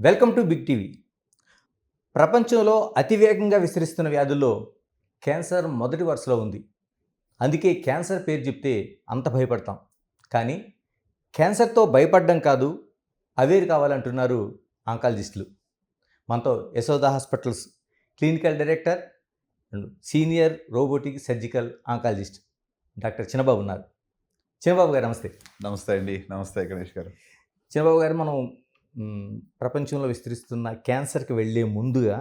Welcome to big TV. ప్రపంచంలో అతివేగంగా విస్తరిస్తున్న వ్యాధుల్లో క్యాన్సర్ మొదటి వరుసలో ఉంది. అందుకే క్యాన్సర్ పేరు చెప్తే అంత భయపడతాం. కానీ క్యాన్సర్తో భయపడడం కాదు, అవేర్ కావాలంటున్నారు ఆంకాలజిస్టులు. మనతో Yashoda hospitals clinical director and senior robotic surgical oncologist doctor Chinnababu ఉన్నారు. చిన్నబాబు గారు నమస్తే. నమస్తే అండి. నమస్తే గణేష్ గారు. చిన్నబాబు గారు, మనం ప్రపంచంలో విస్తరిస్తున్న క్యాన్సర్కి వెళ్ళే ముందుగా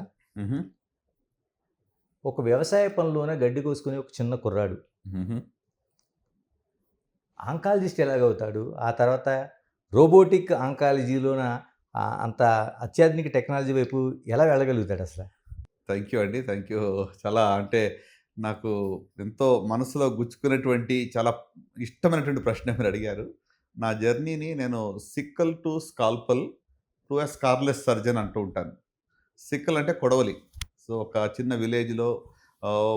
ఒక వ్యవసాయ పనిలోనే గడ్డి కోసుకునే ఒక చిన్న కుర్రాడు ఆంకాలజిస్ట్ ఎలాగవుతాడు? ఆ తర్వాత రోబోటిక్ ఆంకాలజీలోన అంత అత్యాధునిక టెక్నాలజీ వైపు ఎలా వెళ్ళగలుగుతాడు అసలు? థ్యాంక్ యూ అండి. Thank you. చాలా నాకు ఎంతో మనసులో గుచ్చుకునేటువంటి చాలా ఇష్టమైనటువంటి ప్రశ్న మీరు అడిగారు. నా జర్నీని నేను sickle to scalpel to a scarless surgeon అంటూ ఉంటాను. సిక్కల్ అంటే కొడవలి. సో ఒక చిన్న విలేజ్‌లో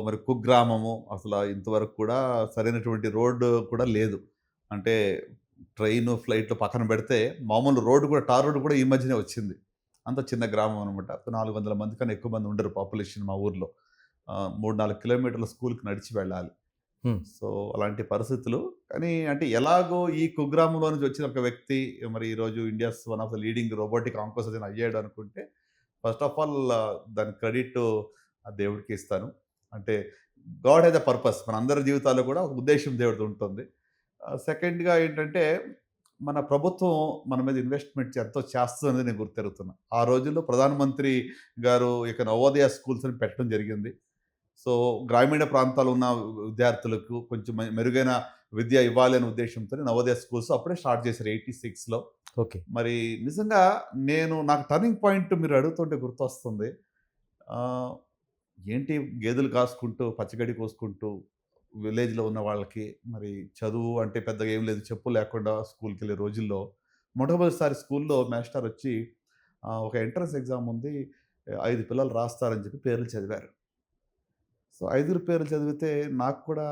మరి కుగ్రామము, అసలు ఇంతవరకు కూడా సరైనటువంటి రోడ్డు కూడా లేదు. అంటే ట్రైను, ఫ్లైట్లు పక్కన పెడితే మామూలు రోడ్డు కూడా, టార్ రోడ్డు కూడా ఈ మధ్యనే వచ్చింది. అంత చిన్న గ్రామం అనమాట. 400 మంది కన్నా ఎక్కువ మంది ఉండరు పాపులేషన్ మా ఊర్లో. 3, 4 కిలోమీటర్ల స్కూల్‌కి నడిచి వెళ్ళాలి. సో అలాంటి పరిస్థితులు. కానీ అంటే ఎలాగో ఈ కుగ్రామంలో నుంచి వచ్చిన ఒక వ్యక్తి మరి ఈరోజు India's one of the leading robotic onco surgeon అయ్యాడు అనుకుంటే, ఫస్ట్ ఆఫ్ ఆల్ దాని క్రెడిట్ ఆ దేవుడికి ఇస్తాను. అంటే గాడ్ హ్యాస్ ఎ పర్పస్. మనందరి జీవితాల్లో కూడా ఒక ఉద్దేశ్యం దేవుడిది ఉంటుంది. సెకండ్‌గా ఏంటంటే, మన ప్రభుత్వం మన మీద ఇన్వెస్ట్‌మెంట్ ఎంతో చేస్తుందనేది నేను గుర్తెరుగుతున్నా. ఆ రోజుల్లో ప్రధానమంత్రి గారు ఇక నవోదయ స్కూల్స్ అని పెట్టడం జరిగింది. సో గ్రామీణ ప్రాంతాల్లో ఉన్న విద్యార్థులకు కొంచెం మెరుగైన విద్య ఇవ్వాలి అనే ఉద్దేశంతో నవోదయ స్కూల్స్ అప్పుడే స్టార్ట్ చేశారు 86లో. ఓకే. మరి నిజంగా నాకు టర్నింగ్ పాయింట్ మీరు అడుగుతుంటే గుర్తొస్తుంది. ఏంటి గేదెలు కాసుకుంటూ, పచ్చగడ్డి కోసుకుంటూ విలేజ్‌లో ఉన్న వాళ్ళకి మరి చదువు అంటే పెద్దగా ఏం లేదు. చెప్పులు లేకుండా స్కూల్‌కెళ్ళే రోజుల్లో మొట్టమొదటిసారి స్కూల్‌లో మాస్టర్ వచ్చి ఒక ఎంట్రన్స్ ఎగ్జామ్ ఉంది. 5 పిల్లలు రాస్తారని చెప్పి పేర్లు చదివారు. సో 5 పేర్లు చదివితే నాకు కూడా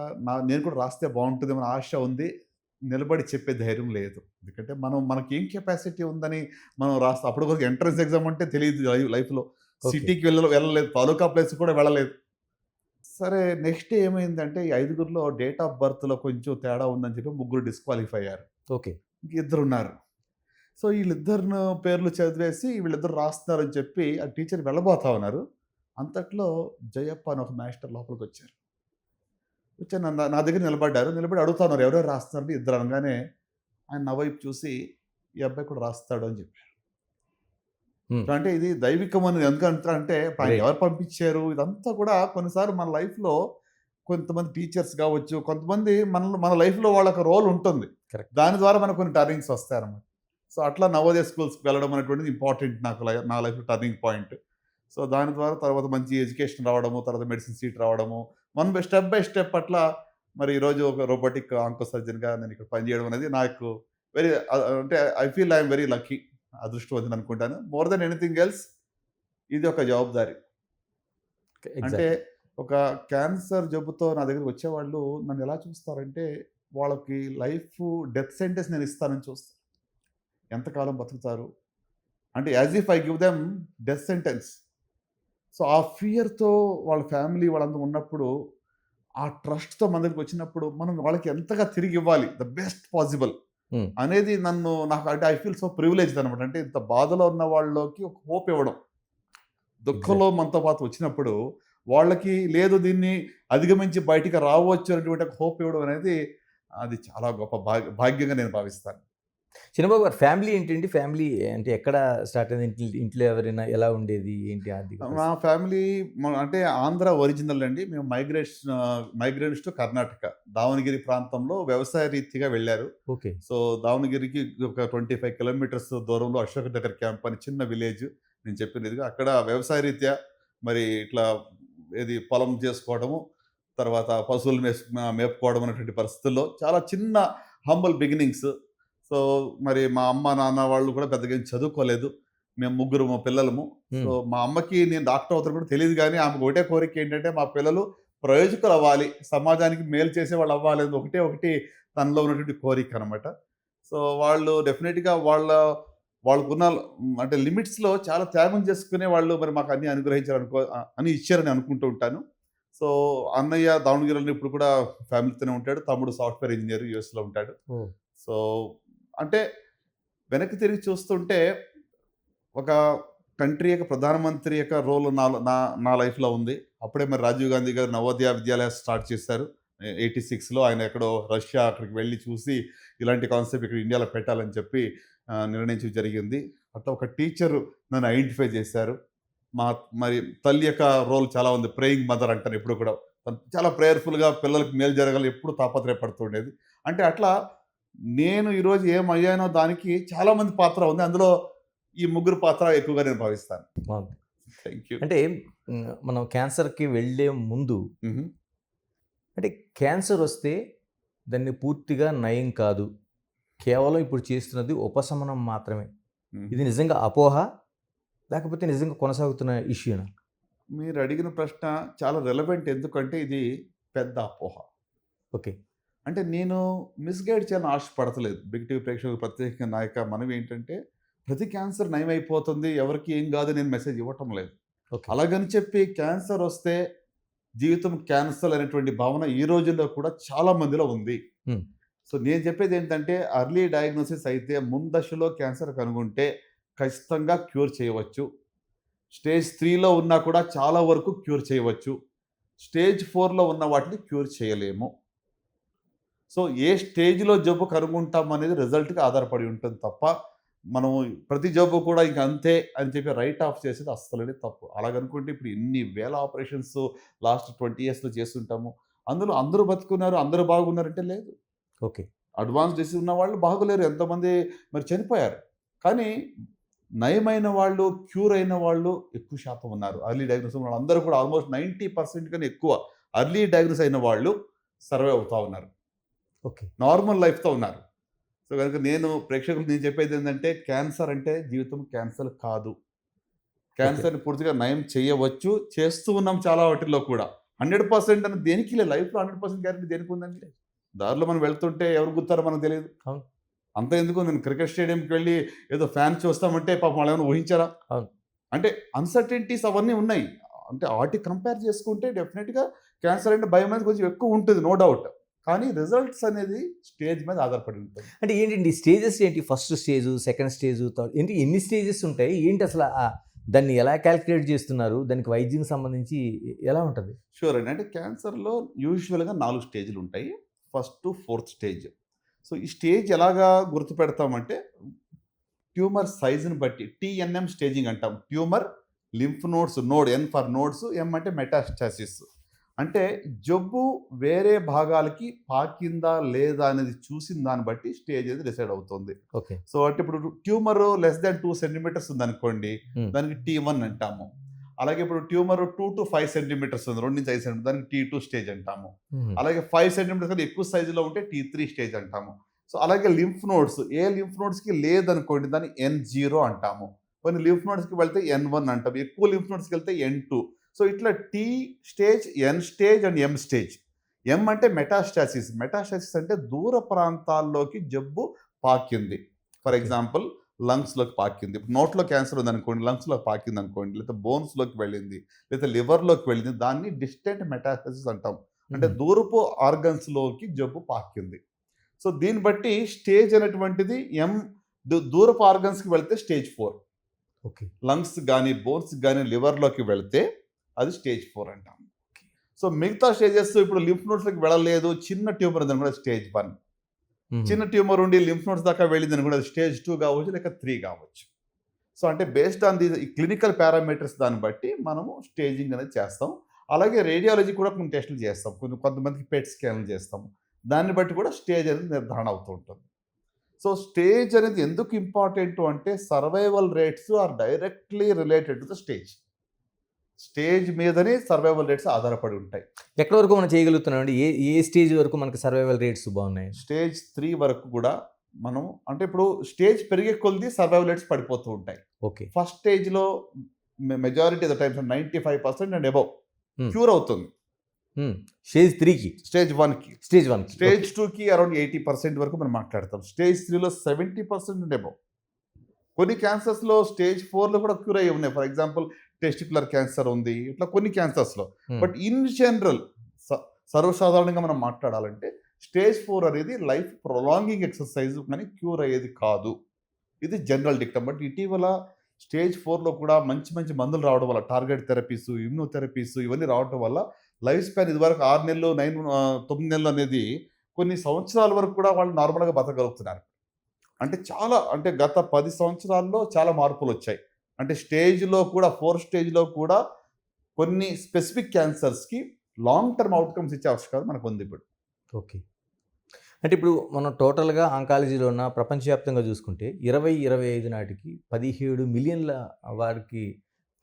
నేను కూడా రాస్తే బావుంటుందేమో ఆశ ఉంది. నిలబడి చెప్పే ధైర్యం లేదు. ఎందుకంటే మనకేం కెపాసిటీ ఉందని మనం రాస్తాం. అప్పటి వరకు ఎంట్రన్స్ ఎగ్జామ్ అంటే తెలీదు లైఫ్‌లో. సిటీకి వెళ్ళలేదు. తాలూకా ప్లేస్‌కి కూడా వెళ్ళలేదు. సరే, నెక్స్ట్ ఏమైందంటే ఈ 5గురిలో డేట్ ఆఫ్ బర్త్‌లో కొంచెం తేడా ఉందని చెప్పి ముగ్గురు డిస్‌క్వాలిఫై అయ్యారు. ఓకే. ఇంక ఇద్దరున్నారు. సో వీళ్ళిద్దరిని పేర్లు చదివేసి వీళ్ళిద్దరు రాస్తున్నారని చెప్పి ఆ టీచర్ వెళ్ళబోతా ఉన్నారు. అంతట్లో జయప్ప అని ఒక మాస్టర్ లోపలికొచ్చారు. వచ్చి నా దగ్గర నిలబడ్డారు. నిలబడి అడుగుతా ఉన్నారు, ఎవరెవరు రాస్తున్నారంటే ఇద్దరు అనగానే ఆయన నా వైపు చూసి, ఈ అబ్బాయి కూడా రాస్తాడు అని చెప్పారు. అంటే ఇది దైవికం అని ఎందుకంటే ఆయన ఎవరు పంపించారు, ఇదంతా కూడా కొన్నిసార్లు మన లైఫ్‌లో కొంతమంది టీచర్స్ కావచ్చు, కొంతమంది మన లైఫ్‌లో వాళ్ళకి రోల్ ఉంటుంది. కరెక్ట్. దాని ద్వారా మనకు కొన్ని టర్నింగ్స్ వస్తాయన్నమాట. సో అట్లా నవోదయ స్కూల్స్‌కి వెళ్ళడం అనేటువంటిది ఇంపార్టెంట్ నా లైఫ్‌లో టర్నింగ్ పాయింట్. సో దాని ద్వారా తర్వాత మంచి ఎడ్యుకేషన్ రావడము, తర్వాత మెడిసిన్ సీట్ రావడము, స్టెప్ బై స్టెప్ అట్లా మరి ఈరోజు ఒక రోబోటిక్ ఆంకో సర్జన్‌గా నేను ఇక్కడ పనిచేయడం అనేది నాకు అంటే I feel I am very lucky. అదృష్టవంతుని అనుకుంటాను. మోర్ దెన్ ఎనీథింగ్ ఎల్స్ ఇది ఒక జవాబుదారీ. అంటే ఒక క్యాన్సర్ జబ్బుతో నా దగ్గరికి వచ్చేవాళ్ళు నన్ను ఎలా చూస్తారంటే, వాళ్ళకి డెత్ సెంటెన్స్ నేను ఇస్తానని చూస్తారు. ఎంతకాలం బతుకుతారు అంటే as if I give them death sentence. So ఆ ఫియర్‌తో వాళ్ళ ఫ్యామిలీ వాళ్ళందరూ ఉన్నప్పుడు, ఆ ట్రస్ట్‌తో మన దగ్గరికి వచ్చినప్పుడు మనం వాళ్ళకి ఎంతగా తిరిగి ఇవ్వాలి ద బెస్ట్ పాసిబుల్ అనేది నాకు అంటే ఐ ఫీల్ సో ప్రివిలేజ్డ్ అనమాట. అంటే ఇంత బాధలో ఉన్న వాళ్ళకి ఒక హోప్ ఇవ్వడం. దుఃఖంలో మనతో పాటు వచ్చినప్పుడు వాళ్ళకి లేదు దీన్ని అధిగమించి బయటికి రావచ్చు అనేటువంటి ఒక హోప్ ఇవ్వడం అనేది అది చాలా గొప్ప భాగ్యంగా నేను భావిస్తాను. చిన్నబాబు గారు, ఫ్యామిలీ ఏంటండి? ఫ్యామిలీ అంటే ఎక్కడ స్టార్ట్ అయింది? ఇంట్లో ఎవరైనా ఎలా ఉండేది? ఏంటి ఆర్థిక మా పరిస్థితి? ఫ్యామిలీ అంటే ఆంధ్ర ఒరిజినల్ అండి. మేము మైగ్రేట్స్ టు కర్ణాటక. దావణగిరి ప్రాంతంలో వ్యవసాయ రీత్యాగా వెళ్లారు. ఓకే. సో దావణగిరికి ఒక 25 కిలోమీటర్స్ దూరంలో అశోక్ నగర్ క్యాంప్ అని చిన్న విలేజ్ నేను చెప్పినదిగా. అక్కడ వ్యవసాయ రీత్యా మరి ఇట్లా పొలం చేసుకోవడము, తర్వాత పశువులు మేపుకోవడం అనేటువంటి పరిస్థితుల్లో చాలా చిన్న హంబుల్ బిగినింగ్స్. సో మరి మా అమ్మ, నాన్న వాళ్ళు కూడా పెద్దగా ఏం చదువుకోలేదు. మేము ముగ్గురము పిల్లలము. సో మా అమ్మకి నేను డాక్టర్ అవుతాను కూడా తెలీదు గానీ, ఆమెకు ఒకటే కోరిక ఏంటంటే మా పిల్లలు ప్రయోజకులు అవ్వాలి, సమాజానికి మేలు చేసేవాళ్ళు అవ్వాలి అనేది ఒకటి తనలో ఉన్నటువంటి కోరిక అనమాట. సో వాళ్ళు డెఫినిట్‌గా వాళ్ళ వాళ్ళకున్న అంటే లిమిట్స్‌లో చాలా త్యాగం చేసుకునే వాళ్ళు మరి మాకు అన్నీ అనుగ్రహించారు అని ఇచ్చారని అనుకుంటూ ఉంటాను. సో, అన్నయ్య దావణగిరిలో ఇప్పుడు కూడా ఫ్యామిలీతోనే ఉంటాడు. తమ్ముడు సాఫ్ట్‌వేర్ ఇంజినీర్ యూఎస్‌లో ఉంటాడు. ఓహ్! సో, అంటే వెనక్కి తిరిగి చూస్తుంటే ఒక కంట్రీ యొక్క ప్రధానమంత్రి యొక్క రోల్ నాలో నా నా లైఫ్‌లో ఉంది. అప్పుడే మరి రాజీవ్ గాంధీ గారు నవోదయ విద్యాలయ స్టార్ట్ చేశారు. 86లో ఆయన ఎక్కడో రష్యా అక్కడికి వెళ్లి చూసి ఇలాంటి కాన్సెప్ట్ ఇక్కడ ఇండియాలో పెట్టాలని చెప్పి నిర్ణయించడం జరిగింది. అట్లా ఒక టీచరు నన్ను ఐడెంటిఫై చేశారు. మా మరి తల్లి యొక్క రోల్ చాలా ఉంది. ప్రేయింగ్ మదర్ అంటాను ఎప్పుడు కూడా. తను చాలా ప్రేయర్‌ఫుల్‌గా పిల్లలకి మేలు జరగాలి ఎప్పుడు తాపత్రయపడుతూ ఉండేది. అంటే అట్లా నేను ఈరోజు ఏమయ్యానో దానికి చాలా మంది పాత్ర ఉంది. అందులో ఈ ముగ్గురు పాత్ర ఎక్కువగా నేను భావిస్తాను. బాగుంది. Thank you. అంటే మనం క్యాన్సర్‌కి వెళ్ళే ముందు హుహు. అంటే క్యాన్సర్ వస్తే దాన్ని పూర్తిగా నయం కాదు. కేవలం ఇప్పుడు చేస్తున్నది ఉపశమనం మాత్రమే. హుహు. ఇది నిజంగా అపోహ? లేకపోతే నిజంగా కొనసాగుతున్న ఇష్యూనా? మీరు అడిగిన ప్రశ్న చాలా రెలెవెంట్. ఎందుకంటే ఇది పెద్ద అపోహ. ఓకే. అంటే నేను మిస్‌గైడ్ చేయాలని ఆశపడతలేదు. బిగ్ టీవీ ప్రేక్షకులకు ప్రత్యేకంగా నా యొక్క మనవి ఏంటంటే, ప్రతి క్యాన్సర్ నయమైపోతుంది. ఎవరికీ ఏం గాదు నేను మెసేజ్ ఇవ్వటం లేదు. ఓకే. అలాగని చెప్పి క్యాన్సర్ వస్తే జీవితం క్యాన్సల్ అనేటువంటి భావన ఈ రోజుల్లో కూడా చాలా మందిలో ఉంది. హ్మ్. సో, నేను చెప్పేదేంటంటే అర్లీ డయాగ్నోసిస్ అయితే ముందశలో క్యాన్సర్ కనుగొంటే ఖచ్చితంగా క్యూర్ చేయవచ్చు. స్టేజ్ 3లో ఉన్నా కూడా చాలా వరకు క్యూర్ చేయవచ్చు. స్టేజ్ 4లో ఉన్న వాటిని క్యూర్ చేయలేము. సో, ఏ స్టేజ్‌లో జబ్బు కనుగొంటాం అనేది రిజల్ట్‌కి ఆధారపడి ఉంటుంది తప్ప, మనం ప్రతి జబ్బు కూడా ఇంక అంతే అని చెప్పి రైట్ ఆఫ్ చేసేది అస్సలనే తప్పు. అలాగనుకుంటే ఇప్పుడు ఎన్ని వేల ఆపరేషన్స్ లాస్ట్ 20 ఇయర్స్‌లో చేసుంటాము. అందులో అందరూ బతుకున్నారు, అందరూ బాగున్నారంటే లేదు. ఓకే. అడ్వాన్స్ డిసీజ్ ఉన్న వాళ్ళు బాగోలేరు. ఎంతోమంది మరి చనిపోయారు. కానీ నయమైన వాళ్ళు, క్యూర్ అయిన వాళ్ళు ఎక్కువ శాతం ఉన్నారు. ఎర్లీ డయాగ్నోస్ ఉన్న వాళ్ళందరూ కూడా ఆల్మోస్ట్ 90% కన్నా ఎక్కువ ఎర్లీ డయాగ్నోస్ అయిన వాళ్ళు సర్వైవ్ అవుతా ఉన్నారు. ఓకే. నార్మల్ లైఫ్‌తో ఉన్నారు. సో, గనుక నేను ప్రేక్షకులకు నేను చెప్పేదేంటంటే క్యాన్సర్ అంటే జీవితం క్యాన్సర్ కాదు. క్యాన్సర్‌ని పూర్తిగా నయం చేయవచ్చు. చేస్తూ ఉన్నాం చాలా వాటిల్లో కూడా. 100% అని దేనికి లేదు. లైఫ్‌లో 100% గ్యారంటీ దేనికుందండి? దారిలో మనం వెళ్తుంటే ఎవరు గుద్దుతారో మనకు తెలీదు. అవును. అంత ఎందుకు నేను క్రికెట్ స్టేడియంకి వెళ్లి ఏదో ఫ్యాన్ చూస్తామంటే పాపం వాళ్ళేమైనా ఊహించారా? అవును. అంటే అన్‌సర్టెనిటీస్ అవన్నీ ఉన్నాయి. అంటే ఆటికి కంపేర్ చేసుకుంటే డెఫినిట్‌గా క్యాన్సర్ అంటే భయం అనేది కొంచెం ఎక్కువ ఉంటుంది. No doubt. కానీ రిజల్ట్స్ అనేది స్టేజ్ మీద ఆధారపడి ఉంటుంది. అంటే ఏంటండి స్టేజెస్ ఏంటి? First stage, second stage, third ఏంటి ఎన్ని స్టేజెస్ ఉంటాయి? ఏంటి అసల దాన్ని ఎలా కాలిక్యులేట్ చేస్తున్నారు? దానికి వైద్యం సంబంధించి ఎలా ఉంటది? షూర్ అండి. అంటే క్యాన్సర్‌లో యూజువల్‌గా 4 స్టేజ్‌లుంటాయి. First, fourth stage. సో, ఈ స్టేజ్ ఎలాగా గుర్తుపెడతామంటే ట్యూమర్ సైజ్‌ని బట్టి టీఎన్ఎం స్టేజింగ్ అంటాం. Tumour, lymph nodes, node N for nodes, M అంటే మెటాస్టాసిస్. అంటే జబ్బు వేరే భాగాలకి పాకిందా లేదా అనేది చూసిన దాన్ని బట్టి స్టేజ్ అనేది డిసైడ్ అవుతుంది. ఓకే. సో, అంటే ఇప్పుడు ట్యూమర్ లెస్ దాన్ 2 సెంటీమీటర్స్ ఉందనుకోండి, హ్మ్. దానికి T1 అంటాము. అలాగే ఇప్పుడు ట్యూమర్ 2-5 సెంటీమీటర్స్ ఉంది. 2-5 సెంటీమీటర్స్ దానికి T2 స్టేజ్ అంటాము. హుహు. అలాగే 5 సెంటీమీటర్స్ కన్నా ఎక్కువ సైజులో ఉంటే T3 స్టేజ్ అంటాము. సో, అలాగే లింఫ్ నోడ్స్ ఏ లింఫ్ నోడ్స్‌కి లేదనుకోండి దాన్ని N0 అంటాము. కొన్ని లింఫ్ నోడ్స్‌కి వెళ్తే N1 అంటాం. ఎక్కువ లింఫ్ నోడ్స్‌కి వెళ్తే N2. సో, ఇట్లా T stage, N stage and M stage. M అంటే మెటాస్టాసిస్. మెటాస్టాసిస్ అంటే దూర ప్రాంతాల్లోకి జబ్బు పాకింది. For okay. ఎగ్జాంపుల్ లంగ్స్‌లోకి పాకింది. ఇప్పుడు నోట్లో క్యాన్సర్ ఉందనుకోండి, లంగ్స్‌లోకి పాకిందనుకోండి, లేకపోతే బోన్స్‌లోకి వెళ్ళింది, లేకపోతే లివర్‌లోకి వెళ్ళింది. దాన్ని డిస్టెంట్ మెటాస్టాసిస్ అంటాం. అంటే హుహు. దూరపు ఆర్గన్స్‌లోకి జబ్బు పాకింది. సో, దీన్ని బట్టి స్టేజ్ అనేటువంటిది దూరపు ఆర్గన్స్‌కి వెళ్తే స్టేజ్ 4. ఓకే. లంగ్స్ గాని, బోన్స్ గాని లివర్‌లోకి వెళ్తే అది స్టేజ్ 4 అంటాం. సో, మిగతా స్టేజెస్ ఇప్పుడు లింఫ్ నోడ్స్‌లోకి వెళ్ళలేదు. చిన్న ట్యూమర్ ఉందని కూడా స్టేజ్ 1. హుహు. చిన్న ట్యూమర్ ఉండి లింఫ్ నోడ్స్ దాకా వెళ్ళిందని కూడా స్టేజ్ 2 కావచ్చు, లేక 3 కావచ్చు. సో, అంటే బేస్డ్ ఆన్ ఈ క్లినికల్ పారామీటర్స్ దాన్ని బట్టి మనము స్టేజింగ్ అనేది చేస్తాం. అలాగే రేడియాలజీ కూడా కొన్ని టెస్టులు చేస్తాం. కొంతమందికి పెట్ స్కాన్‌లు చేస్తాం. దాన్ని బట్టి కూడా స్టేజ్ అనేది నిర్ధారణ అవుతూ ఉంటుంది. సో, స్టేజ్ అనేది ఎందుకు ఇంపార్టెంటు అంటే survival rates are directly related to the stage. Stage మీదనే సర్వైవల్ రేట్స్ ఆధారపడి ఉంటాయి. ఎక్కడి వరకు మనం చేయగలుగుతున్నామండి? ఏ ఏ స్టేజ్ వరకు మనకి సర్వైవల్ రేట్స్ బాగున్నాయి? స్టేజ్ 3 వరకు కూడా మనం అంటే ఇప్పుడు స్టేజ్ పెరిగే కొద్దీ సర్వైవల్ రేట్స్ పడిపోతూ ఉంటాయి. ఓకే. ఫస్ట్ స్టేజ్‌లో majority of the times 95% and above హ్మ్. క్యూర్ అవుతుంది. హ్మ్. స్టేజ్ 3కి, స్టేజ్ 1కి. స్టేజ్ 1కి. స్టేజ్ 2కి అరౌండ్ 80% వరకు మనం మాట్లాడతాం. స్టేజ్ 3లో 70% అండ్ అబోవ్. కొన్ని క్యాన్సర్స్‌లో స్టేజ్ 4లో కూడా క్యూర్ అయ్యి ఉన్నాయి. ఫర్ ఎగ్జాంపుల్ టెస్టిక్యులర్ క్యాన్సర్ ఉంది. ఇట్లా కొన్ని క్యాన్సర్స్‌లో. బట్ ఇన్ జనరల్ స సర్వసాధారణంగా మనం మాట్లాడాలంటే స్టేజ్ 4 అనేది లైఫ్ ప్రొలాంగింగ్ ఎక్సర్‌సైజ్ కానీ క్యూర్ అయ్యేది కాదు. ఇది జనరల్ డిక్టమ్. బట్ ఇటీవల స్టేజ్ 4లో కూడా మంచి మంచి మందులు రావడం వల్ల టార్గెట్ థెరపీస్, ఇమ్యునోథెరపీస్ ఇవన్నీ రావటం వల్ల లైఫ్ స్పాన్ ఇదివరకు 6 నెలలు, 9 నెలలు అనేది కొన్ని సంవత్సరాల వరకు కూడా వాళ్ళు నార్మల్‌గా బతకగలుగుతున్నారు. అంటే చాలా అంటే గత 10 సంవత్సరాల్లో చాలా మార్పులొచ్చాయి. అంటే స్టేజ్‌లో కూడా 4 స్టేజ్‌లో కూడా కొన్ని స్పెసిఫిక్ క్యాన్సర్స్‌కి లాంగ్ టర్మ్ అవుట్‌కమ్స్ ఇచ్చే ఆవిష్కారం మనకుందిప్పుడు. ఓకే. అంటే ఇప్పుడు మనం టోటల్‌గా ఆంకాలజీలో ఉన్న ప్రపంచవ్యాప్తంగా చూసుకుంటే 2025 నాటికి 17 మిలియన్ల వారికి